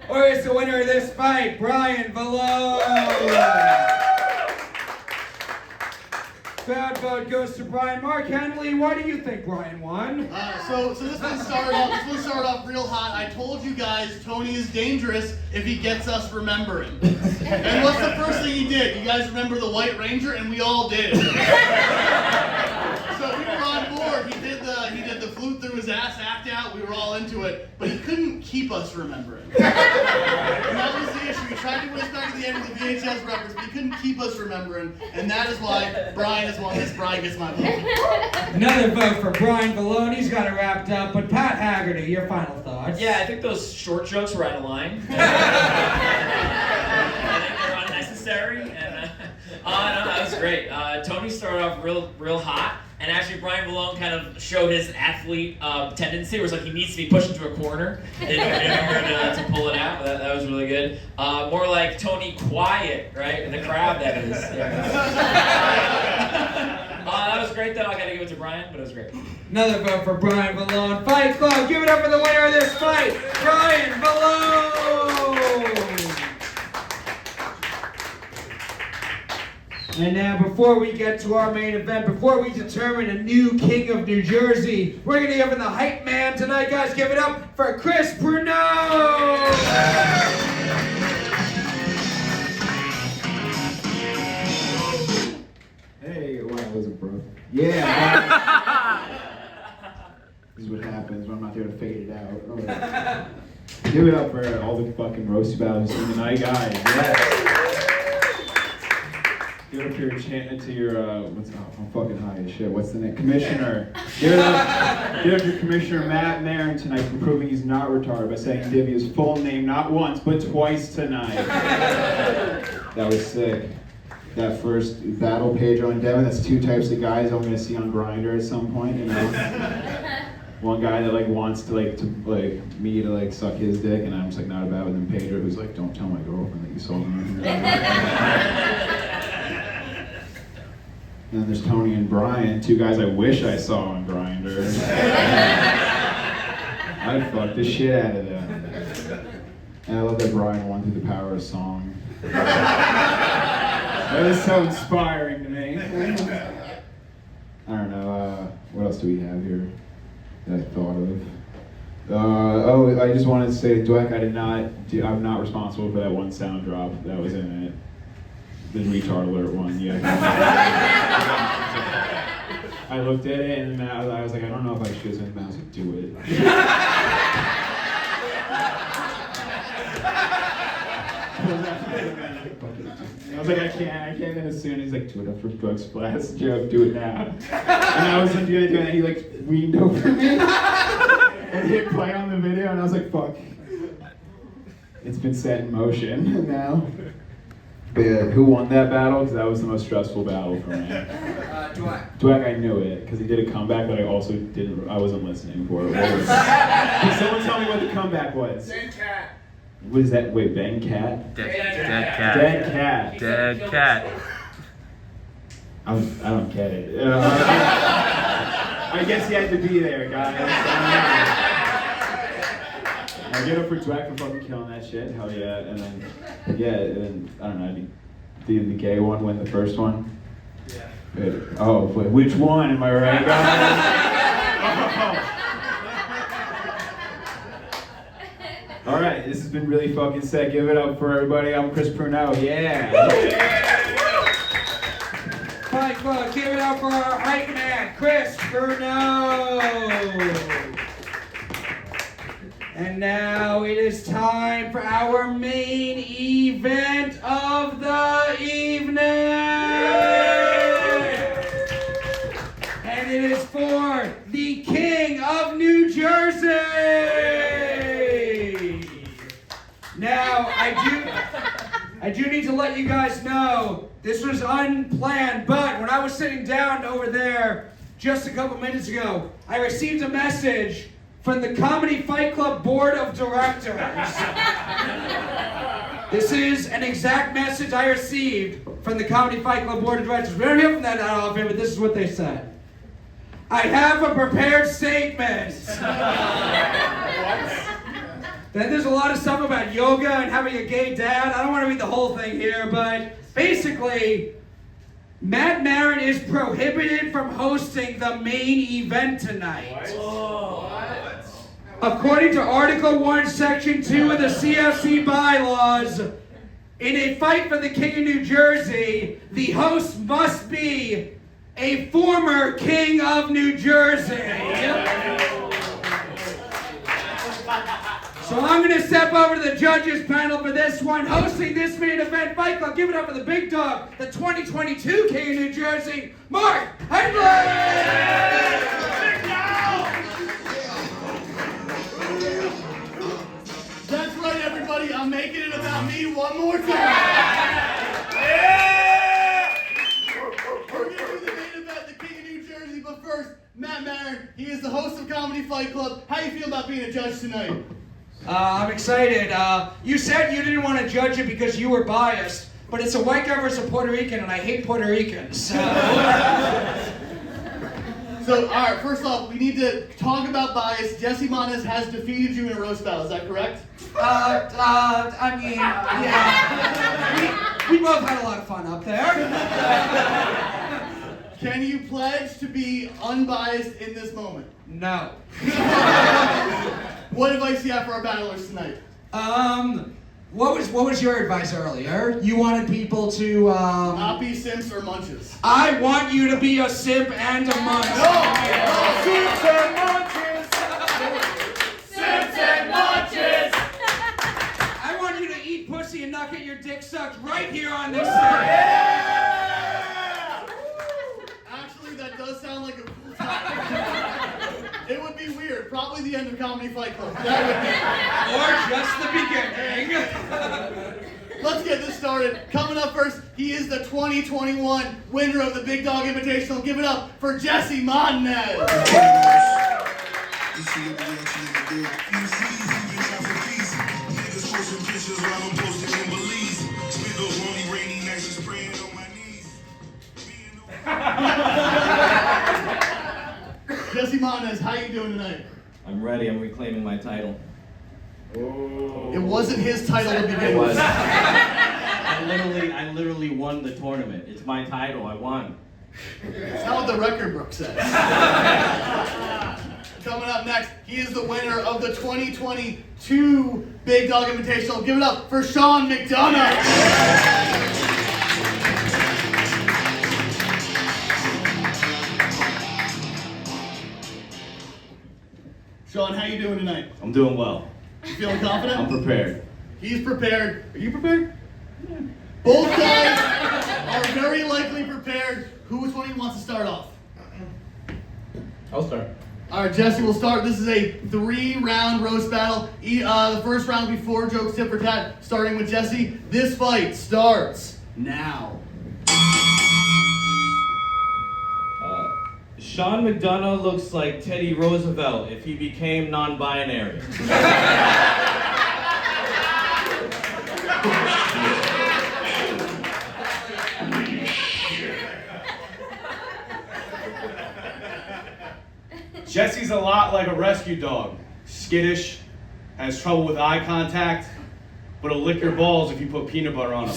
Or is the winner of this fight Bryan Villone? Bad vote goes to Bryan. Mark Henely, why do you think Bryan won? So this one started off real hot. I told you guys Tony is dangerous if he gets us remembering. And what's the first thing he did? You guys remember the White Ranger? And we all did. So we were on board. He did the flute through his ass act out. We were all into it. But he couldn't keep us remembering. And that was the issue. He tried to whiz back to the end of the VHS records, but he couldn't keep us remembering. And that is why Bryan has won this. Bryan gets my vote. Another vote for Bryan Villone. He's got it wrapped up. But Pat Haggerty, your final thoughts? Yeah, I think those short jokes were out of line. I think they're unnecessary. And no, that was great. Tony started off real hot. And actually, Bryan Villone kind of showed his athlete tendency, where it's like he needs to be pushed into a corner in order to pull it out. That was really good. More like Tony quiet, right? In the crowd, that is. Yeah. That was great, though. I got to give it to Bryan, but it was great. Another vote for Bryan Villone. Fight Club, give it up for the winner of this fight, Bryan Villone! And now, before we get to our main event, before we determine a new king of New Jersey, we're going to give him the hype man tonight, guys. Give it up for Chris Pruneau! Hey, wow, that was a bro. Yeah. This is what happens when I'm not there to fade it out. Right. Give it up for all the fucking roast battles in the night, guys. Yes. Give it up to your to your I'm fucking high as shit. What's the name? Commissioner. Give it up to Commissioner Matt Maran tonight for proving he's not retarded by saying Divya's full name not once but twice tonight. That was sick. That first battle, Pedro and Devon, that's two types of guys I'm gonna see on Grindr at some point, you know. one guy that like wants to me to like suck his dick, and I'm just like not about it. And then Pedro, who's like, don't tell my girlfriend that you saw me. And then there's Tony and Bryan, two guys I wish I saw on Grindr. I'd fuck the shit out of them. And I love that Bryan won through the power of song. That was so inspiring to me. I don't know, what else do we have here that I thought of? I just wanted to say to Dweck, I'm not responsible for that one sound drop that was in it. The retard alert one, yeah. I looked at it and I was like, I don't know if I should, and I was like, do it. I was like, I can't. And as soon as he's like, do it after drug splash, Joe, do it now. And I was like, gonna do it, and he like leaned over me and hit play on the video, and I was like, fuck. It's been set in motion now. But yeah, who won that battle? Because that was the most stressful battle for me. Dweck, I knew it, because he did a comeback, but I also I wasn't listening for it. Can someone tell me what the comeback was? Dead cat. What is that? Wait, Ben Cat? Dead cat. Dead cat. Dead cat. I don't get it. I guess he had to be there, guys. I get up for Dweck for fucking killing that shit. Hell yeah. And then I don't know. Did the gay one win the first one? Yeah. Good. Oh, wait, which one? Am I right, guys? All right, this has been really fucking sick. Give it up for everybody. I'm Chris Pruneau. Yeah. Fight Club, give it up for our hype man, Chris Pruneau. And now it is time for our main event of the evening. And it is for the King of New Jersey. Now, I do need to let you guys know, this was unplanned, but when I was sitting down over there just a couple minutes ago, I received a message from the Comedy Fight Club Board of Directors. This is an exact message I received from the Comedy Fight Club Board of Directors. We don't hear from that often, but this is what they said. I have a prepared statement. Then there's a lot of stuff about yoga and having a gay dad. I don't want to read the whole thing here, but basically, Matt Maran is prohibited from hosting the main event tonight. What? According to Article 1, Section 2 of the CFC bylaws, in a fight for the King of New Jersey, the host must be a former King of New Jersey. So I'm going to step over to the judges panel for this one. Hosting this main event fight club, give it up for the big dog, the 2022 King of New Jersey, Mark Henely! That's right, everybody. I'm making it about me one more time. We're going to do the main event, the King of New Jersey, but first, Matt Maran. He is the host of Comedy Fight Club. How do you feel about being a judge tonight? I'm excited. You said you didn't want to judge it because you were biased, but it's a white guy versus a Puerto Rican, and I hate Puerto Ricans. So, all right, first off, we need to talk about bias. Jesse Montanez has defeated you in a roast battle, is that correct? I mean, yeah. We both had a lot of fun up there. Can you pledge to be unbiased in this moment? No. What advice do you have for our battlers tonight? What was your advice earlier? You wanted people to not be simps or munches. I want you to be a simp and a munch. No! Simps and munches! Simps and munches! I want you to eat pussy and not get your dick sucked right here on this side. Actually, that does sound like a cool topic. It would be weird. Probably the end of Comedy Fight Club. That would be. Or just the beginning. Let's get this started. Coming up first, he is the 2021 winner of the Big Dog Invitational. Give it up for Jesse Montanez. Jesse Montanez, how you doing tonight? I'm ready. I'm reclaiming my title. It wasn't his title to begin It was. with. I literally won the tournament. It's my title. I won. That's not what the record book says. Coming up next, he is the winner of the 2022 Big Dog Invitational. Give it up for Sean McDonough. Sean, how you doing tonight? I'm doing well. You feeling confident? I'm prepared. He's prepared. Are you prepared? Yeah. Both guys are very likely prepared. Which one of you wants to start off? I'll start. All right, Jesse, we'll start. This is a 3-round roast battle. The first round will be 4 jokes, tit for tat, starting with Jesse. This fight starts now. Sean McDonough looks like Teddy Roosevelt if he became non-binary. Jesse's a lot like a rescue dog. Skittish, has trouble with eye contact, but will lick your balls if you put peanut butter on them.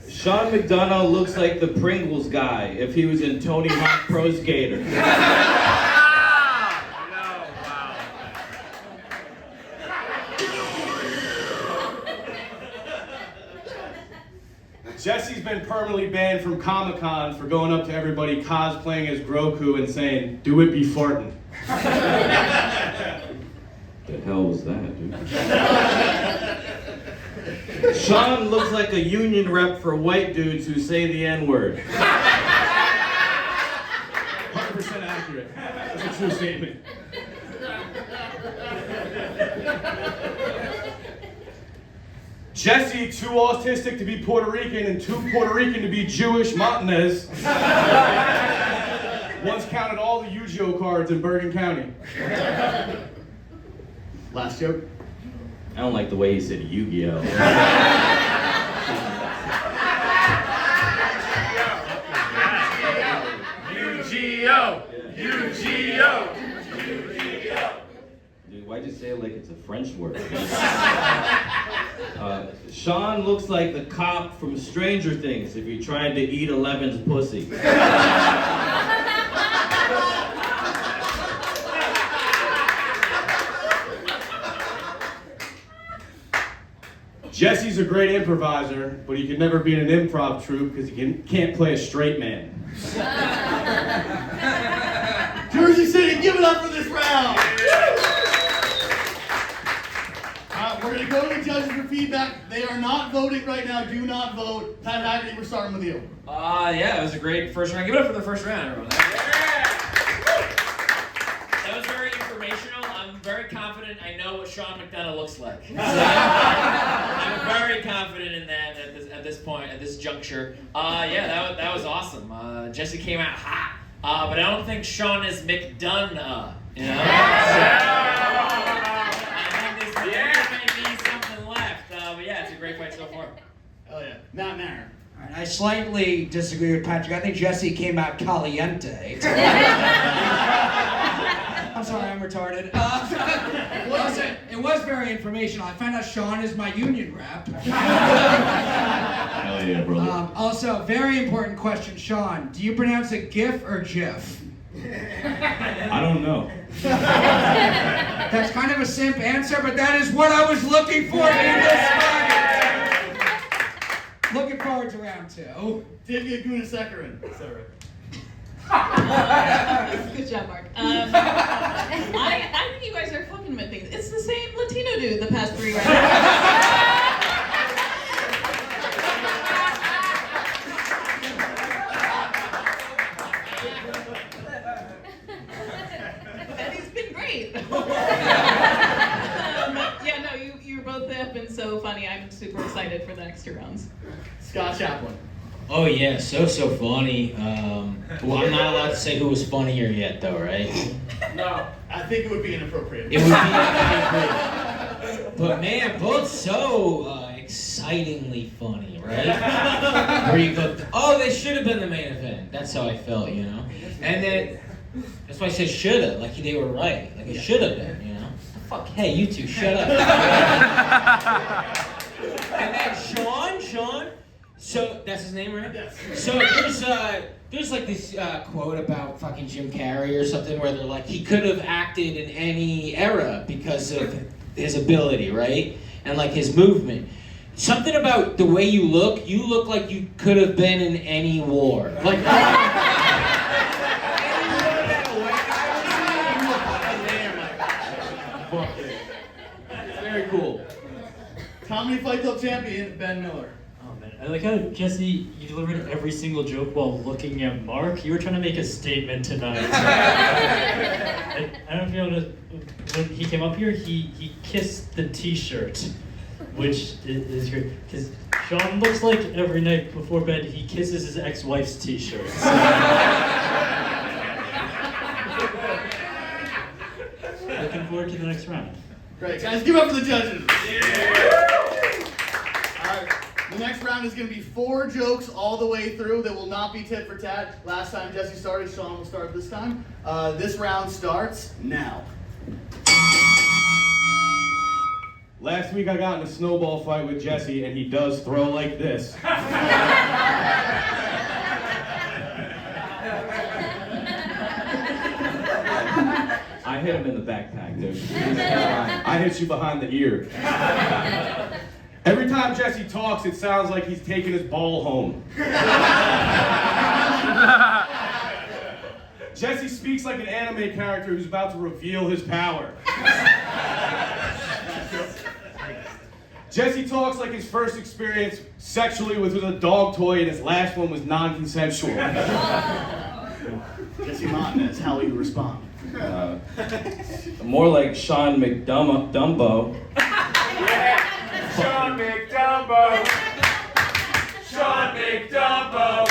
Sean McDonough looks like the Pringles guy if he was in Tony Hawk Pro Skater. Jesse's been permanently banned from Comic-Con for going up to everybody cosplaying as Groku and saying, "Do it be fartin'." The hell was that, dude? Sean looks like a union rep for white dudes who say the N-word. 100% accurate. That's a true statement. Jesse, too autistic to be Puerto Rican and too Puerto Rican to be Jewish, Montanez, once counted all the Yu-Gi-Oh cards in Bergen County. Last joke. I don't like the way he said Yu-Gi-Oh. Yu-Gi-Oh! Yu-Gi-Oh! Dude, why'd you say it like it's a French word? Sean looks like the cop from Stranger Things if he tried to eat Eleven's pussy. Jesse's a great improviser, but he can never be in an improv troupe because he can't play a straight man. Jersey City, give it up for this round. We're going to go to the judges for feedback. They are not voting right now. Do not vote. Pat Haggerty, we're starting with you. Yeah, it was a great first round. Give it up for the first round, everyone. That was very informational. I'm very confident I know what Sean McDonough looks like. So, I'm very confident in that at this point, at this juncture. That was awesome. Jesse came out hot. But I don't think Sean is McDonough, you know? It's a great fight so far. Oh yeah, Matt Maran. All right, I slightly disagree with Patrick. I think Jesse came out caliente. I'm sorry, I'm retarded. It was very informational. I found out Sean is my union rep. Hell yeah, brother. Also, very important question, Sean. Do you pronounce it GIF or GIF? I don't know. That's kind of a simp answer, but that is what I was looking for in this fight. Looking forward to round 2. Divya Gunasekaran. Good job, Mark. I think you guys are fucking with things. It's the same Latino dude the past 3 rounds. And he's been great. You both have been so funny. I'm super excited for the next 2 rounds. Scott Chaplain. Oh yeah, so funny. Well, I'm not allowed to say who was funnier yet, though, right? No, I think it would be inappropriate. It would be inappropriate. But man, both so excitingly funny, right? Where you go, oh, they should have been the main event. That's how I felt, you know. And then that's why I said shoulda, like they were right, like it should have been, you know. Fuck, hey, you two, shut up. And then Sean. So that's his name, right? Yes. So there's like this quote about fucking Jim Carrey or something where they're like, he could have acted in any era because of his ability, right? And like his movement. Something about the way you look like you could have been in any war. Like Very cool. Comedy Fight Club champion, Ben Miller. Oh man, I like how Jesse, you delivered every single joke while looking at Mark. You were trying to make a statement tonight. I don't know if you noticed, when he came up here, he kissed the t-shirt, which is great. Because Sean looks like every night before bed he kisses his ex-wife's t-shirts. Looking forward to the next round. Great, guys, give it up for the judges. All right, the next round is going to be 4 jokes all the way through that will not be tit for tat. Last time Jesse started, Sean will start this time. This round starts now. Last week I got in a snowball fight with Jesse, and he does throw like this. I hit him in the backpack, dude. I hit you behind the ear. Every time Jesse talks, it sounds like he's taking his ball home. Jesse speaks like an anime character who's about to reveal his power. Jesse talks like his first experience sexually was with a dog toy and his last one was non-consensual. Jesse Montanez, how will you respond? More like Sean McDonough. Sean McDonough. Sean McDonough.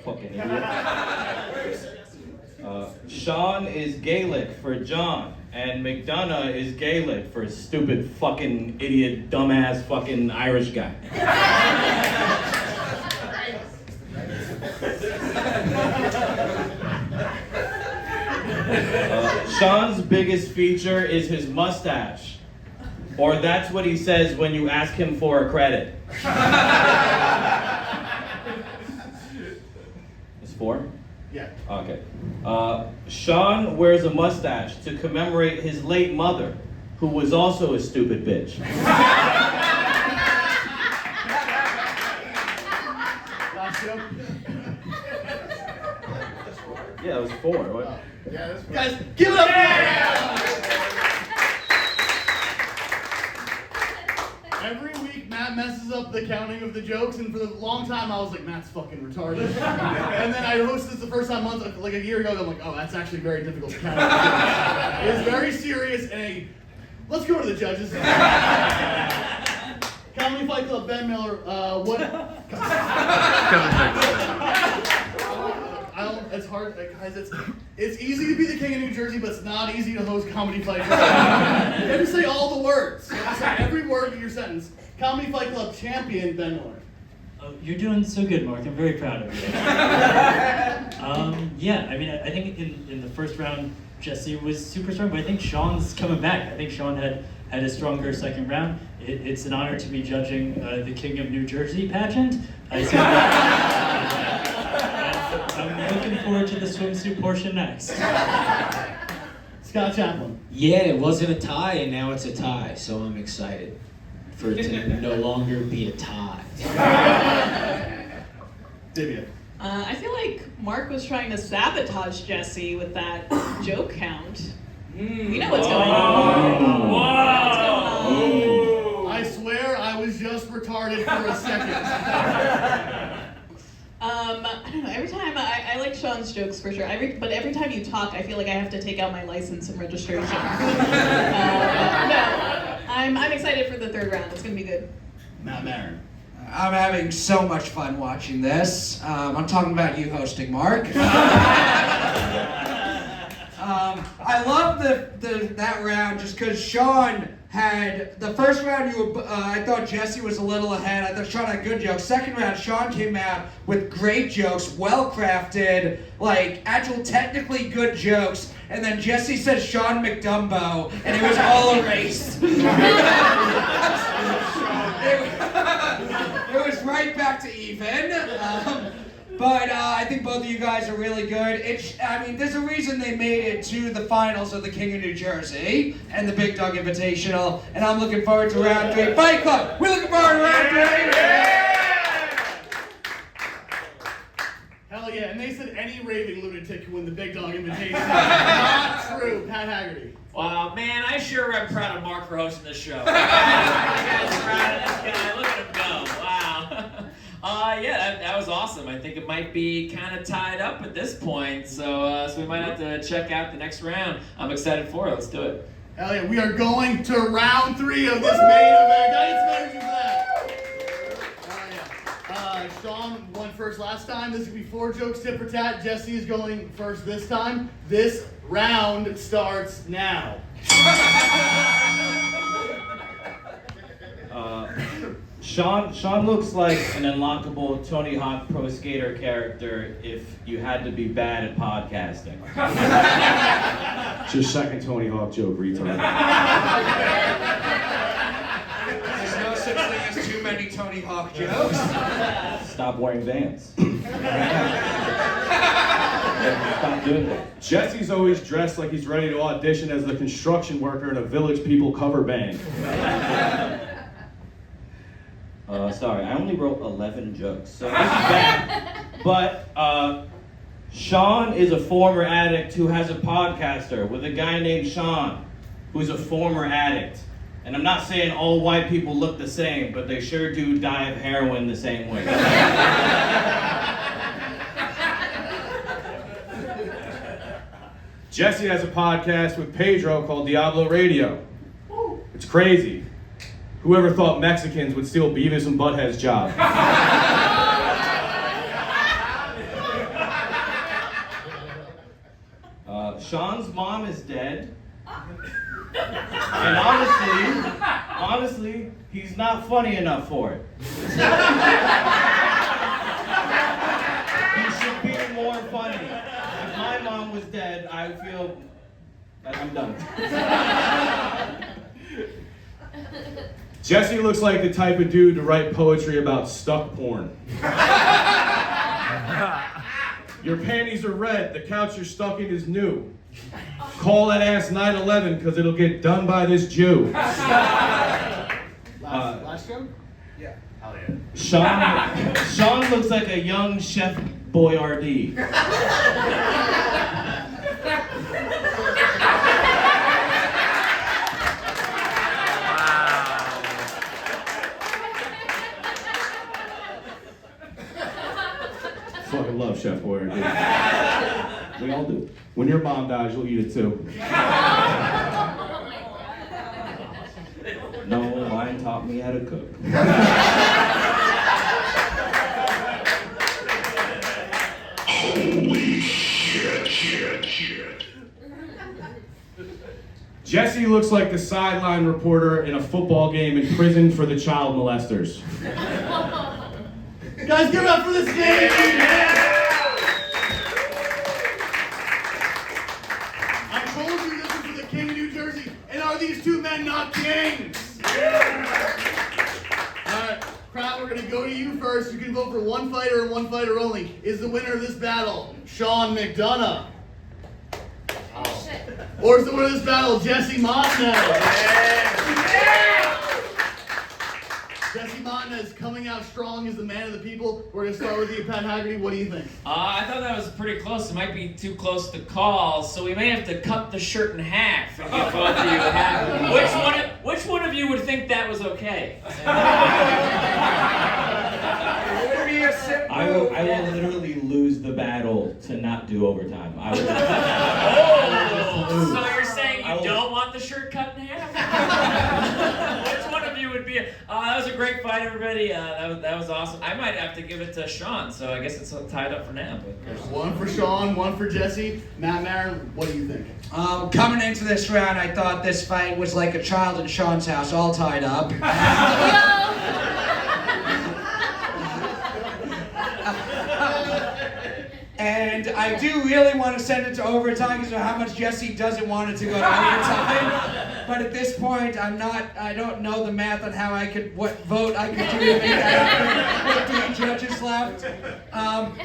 Fucking idiot. Sean is Gaelic for John, and McDonough is Gaelic for stupid fucking idiot, dumbass fucking Irish guy. Sean's biggest feature is his mustache. Or that's what he says when you ask him for a credit. It's 4? Yeah. Okay. Sean wears a mustache to commemorate his late mother, who was also a stupid bitch. Last joke? Yeah, it was 4. What? Yeah, that's guys, give it up! Every week, Matt messes up the counting of the jokes, and for a long time, I was like, Matt's fucking retarded. And then I hosted this the first time like a year ago, and I'm like, oh, that's actually very difficult to count. It's very serious, and let's go to the judges. Comedy Fight Club, Ben Miller, what? It's hard, guys. It's easy to be the king of New Jersey, but it's not easy to host Comedy Fight Club. You have to say all the words. You have to say every word of your sentence. Comedy Fight Club champion, Ben Miller. Oh, you're doing so good, Mark. I'm very proud of you. Yeah, I mean, I think in the first round, Jesse was super strong, but I think Sean's coming back. I think Sean had a stronger second round. It's an honor to be judging the King of New Jersey pageant. I'm looking forward to the swimsuit portion next. Scott Chaplain. Yeah, it wasn't a tie, and now it's a tie, so I'm excited for it to no longer be a tie. Divya. I feel like Mark was trying to sabotage Jesse with that joke count. We know what's going on. I swear I was just retarded for a second. I don't know. Every time I like Sean's jokes for sure. But every time you talk, I feel like I have to take out my license and registration. No, I'm excited for the third round. It's gonna be good. Matt Maran. I'm having so much fun watching this. I'm talking about you hosting, Mark. I love that round just because Sean had the first round. I thought Jesse was a little ahead. I thought Sean had good jokes. Second round, Sean came out with great jokes, well crafted, like actual technically good jokes. And then Jesse said Sean McDumbo, and it was all erased. It was right back to even. But I think both of you guys are really good. There's a reason they made it to the finals of the King of New Jersey and the Big Dog Invitational, and I'm looking forward to round 3. Fight Club, we're looking forward to round 3. Hell yeah, and they said any raving lunatic can win the Big Dog Invitational. Not true, Pat Haggerty. Wow, man, I sure am proud of Mark for hosting this show. I'm proud of this guy. Look at him go. Wow. Yeah, that was awesome. I think it might be kind of tied up at this point, so we might have to check out the next round. I'm excited for it. Let's do it. Hell yeah, we are going to round 3 of this main event. Guys, energy for that. Sean won first last time. This is going to be 4 jokes tit for tat. Jesse is going first this time. This round starts now. Sean looks like an unlockable Tony Hawk Pro Skater character if you had to be bad at podcasting. It's your second Tony Hawk joke, retard. There's no such thing as too many Tony Hawk jokes. Stop wearing Vans. Stop doing that. Jesse's always dressed like he's ready to audition as the construction worker in a Village People cover band. Sorry, I only wrote 11 jokes, so this is bad. But Sean is a former addict who has a podcaster with a guy named Sean, who's a former addict. And I'm not saying all white people look the same, but they sure do die of heroin the same way. Jesse has a podcast with Pedro called Diablo Radio. It's crazy. Whoever thought Mexicans would steal Beavis and Butthead's job? Sean's mom is dead. And honestly, he's not funny enough for it. He should be more funny. If my mom was dead, I feel like I'm done. Jesse looks like the type of dude to write poetry about stuck porn. Your panties are red, the couch you're stuck in is new. Call that ass 911 because it'll get done by this Jew. Last joke? Yeah. Hell yeah. Sean looks like a young Chef Boyardee. Fucking love Chef Boyardee. We all do. When your mom dies, you'll eat it too. No, mine taught me how to cook. Holy shit. Jesse looks like the sideline reporter in a football game in prison for the child molesters. Guys, give it up for this game! Yeah! I told you this is for the King of New Jersey, and are these 2 men not kings? Yeah! Alright, crowd, we're gonna go to you first. You can vote for one fighter and one fighter only. Is the winner of this battle Sean McDonough? Or is the winner of this battle Jesse Montanez? Jesse Montanez coming out strong as the man of the people. We're going to start with you, Pat Haggerty. What do you think? I thought that was pretty close. It might be too close to call, so we may have to cut the shirt in half and give both of you half. Which one of you would think that was okay? I will literally lose the battle to not do overtime. I will. So you're saying you don't want the shirt cut in half? Which one of you would would be. That was a great fight, everybody. That was awesome. I might have to give it to Sean, so I guess it's tied up for now. But one for Sean, one for Jesse. Maran, what do you think? Coming into this round, I thought this fight was like a child in Sean's house, all tied up. And I do really want to send it to overtime because of how much Jesse doesn't want it to go to overtime. But at this point, I don't know the math on what vote I could do to make that happen with 3 judges left.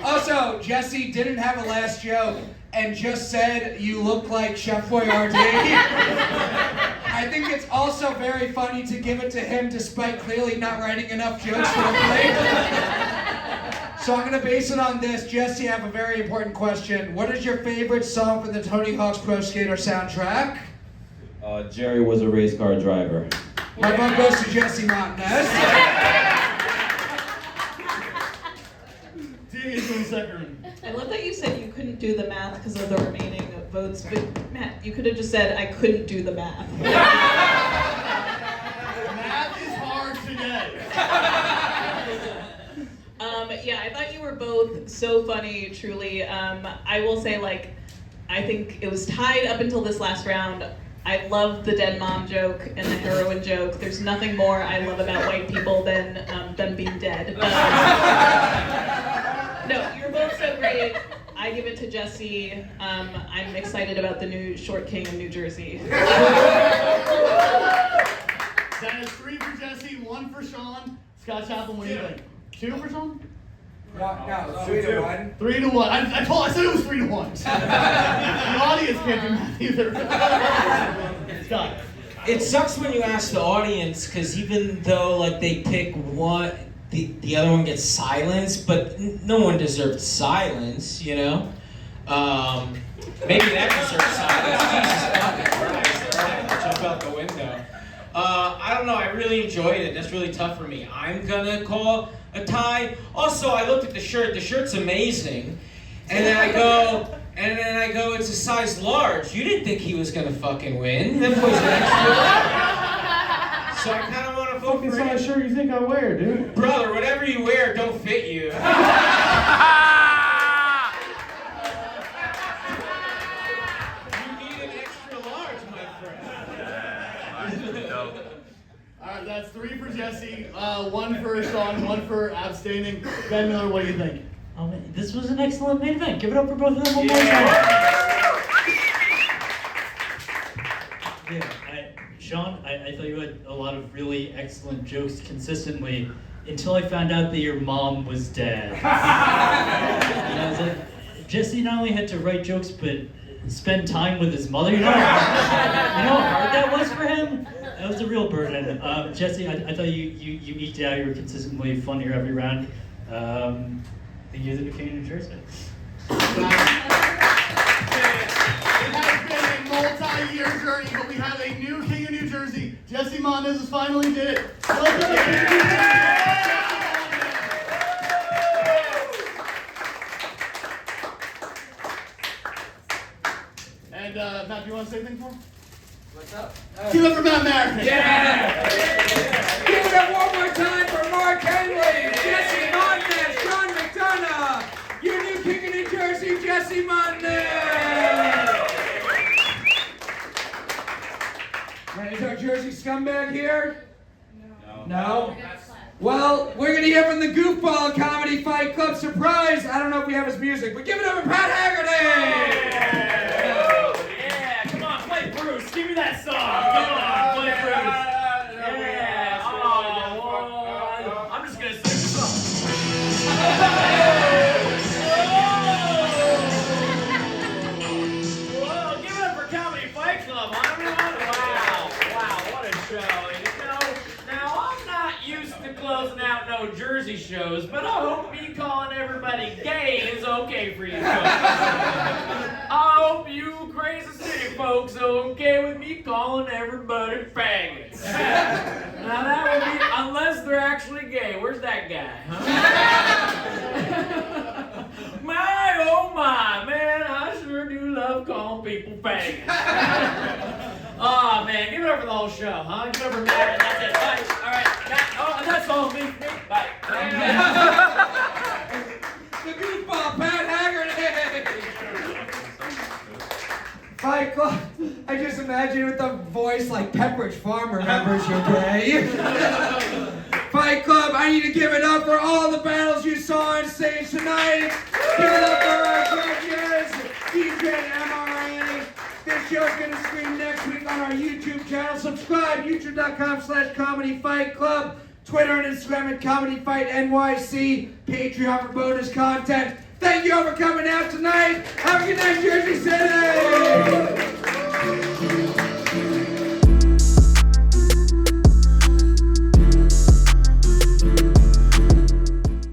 Also, Jesse didn't have a last joke and just said, "You look like Chef Boyardee." I think it's also very funny to give it to him despite clearly not writing enough jokes for the plate. So I'm going to base it on this. Jesse, I have a very important question. What is your favorite song from the Tony Hawk's Pro Skater soundtrack? Jerry was a race car driver. My vote goes to Jesse Montanez. Divya Gunasekaran. I love that you said you couldn't do the math because of the remaining votes, but Matt, you could have just said, I couldn't do the math. Math is hard today. Yeah, I thought you were both so funny, truly. I will say, I think it was tied up until this last round. I love the dead mom joke and the heroin joke. There's nothing more I love about white people than them being dead. No, you're both so great. I give it to Jesse. I'm excited about the new Short King of New Jersey. That is 3 for Jesse, 1 for Sean. Scott Chaplain, what do you think? 2 for Sean? No, 3 to 1. 3 to 1. I said it was 3 to 1. The audience can't do math either. Scott. It sucks when you ask the audience, because even though they pick one, the other one gets silence, but no one deserved silence, you know? Maybe that deserves silence. Jesus fucking Christ. Jump out the window. I don't know, I really enjoyed it. That's really tough for me. I'm gonna call a tie. Also, I looked at the shirt. The shirt's amazing. And then I go, it's a size large. You didn't think he was gonna fucking win. That boy's an extra large. So I kind of want to vote for him. Size shirt you think I wear, dude? Brother, whatever you wear don't fit you. Alright, that's 3 for Jesse, 1 for Sean, 1 for abstaining. Ben Miller, what do you think? This was an excellent main event. Give it up for both of them one more time. Yeah, Sean, I thought you had a lot of really excellent jokes consistently until I found out that your mom was dead. And I was like, Jesse not only had to write jokes, but spend time with his mother. You know how hard that was for him? That was a real burden. Jesse, I thought you eked out. You were consistently funnier every round. And you're the new king of New Jersey. It has been a multi-year journey, but we have a new king of New Jersey. Jesse Montanez has finally did it. Welcome to the king of New Jersey. And Matt, do you want to say anything for him? What's up? Give it up for Matt Maran. Yeah! Give it up one more time for Mark Henely, Jesse Montanez, Sean McDonough, your new king of New Jersey, Jesse Montanez! Is our Jersey scumbag here? No? Well, we're going to hear from the Goofball Comedy Fight Club. Surprise! I don't know if we have his music, but give it up for Pat Haggerty! yeah, come on, play Bruce. Give me that song. Come on, play Bruce. Yeah. Oh, I'm just gonna sing the song. Whoa, give it up for Comedy Fight Club, huh, everyone? Wow, what a show. You know, now I'm not used to closing out no Jersey shows, but I hope me calling everybody gay is okay for you folks. I hope you crazy city folks are okay with me calling everybody faggots. Now that would be, unless they're actually gay. Where's that guy, huh? My, oh my, man, I sure do love calling people faggots. Oh man, give it up for the whole show, huh? Give it up for Matt, and that's it. Bye. All right, Matt. Oh, and that's all. Me. Bye. The goofball, Pat Haggerty. Fight Club. I just imagine with a voice like Pepperidge Farm remembers your day. Fight Club, I need to give it up for all the battles you saw on stage tonight. Give it up for our judges, DJ and MRA. This show's gonna stream next week on our YouTube channel. Subscribe, youtube.com/Comedy Fight Club. Twitter and Instagram at Comedy Fight NYC. Patreon for bonus content. Thank you all for coming out tonight. Have a good night, Jersey City.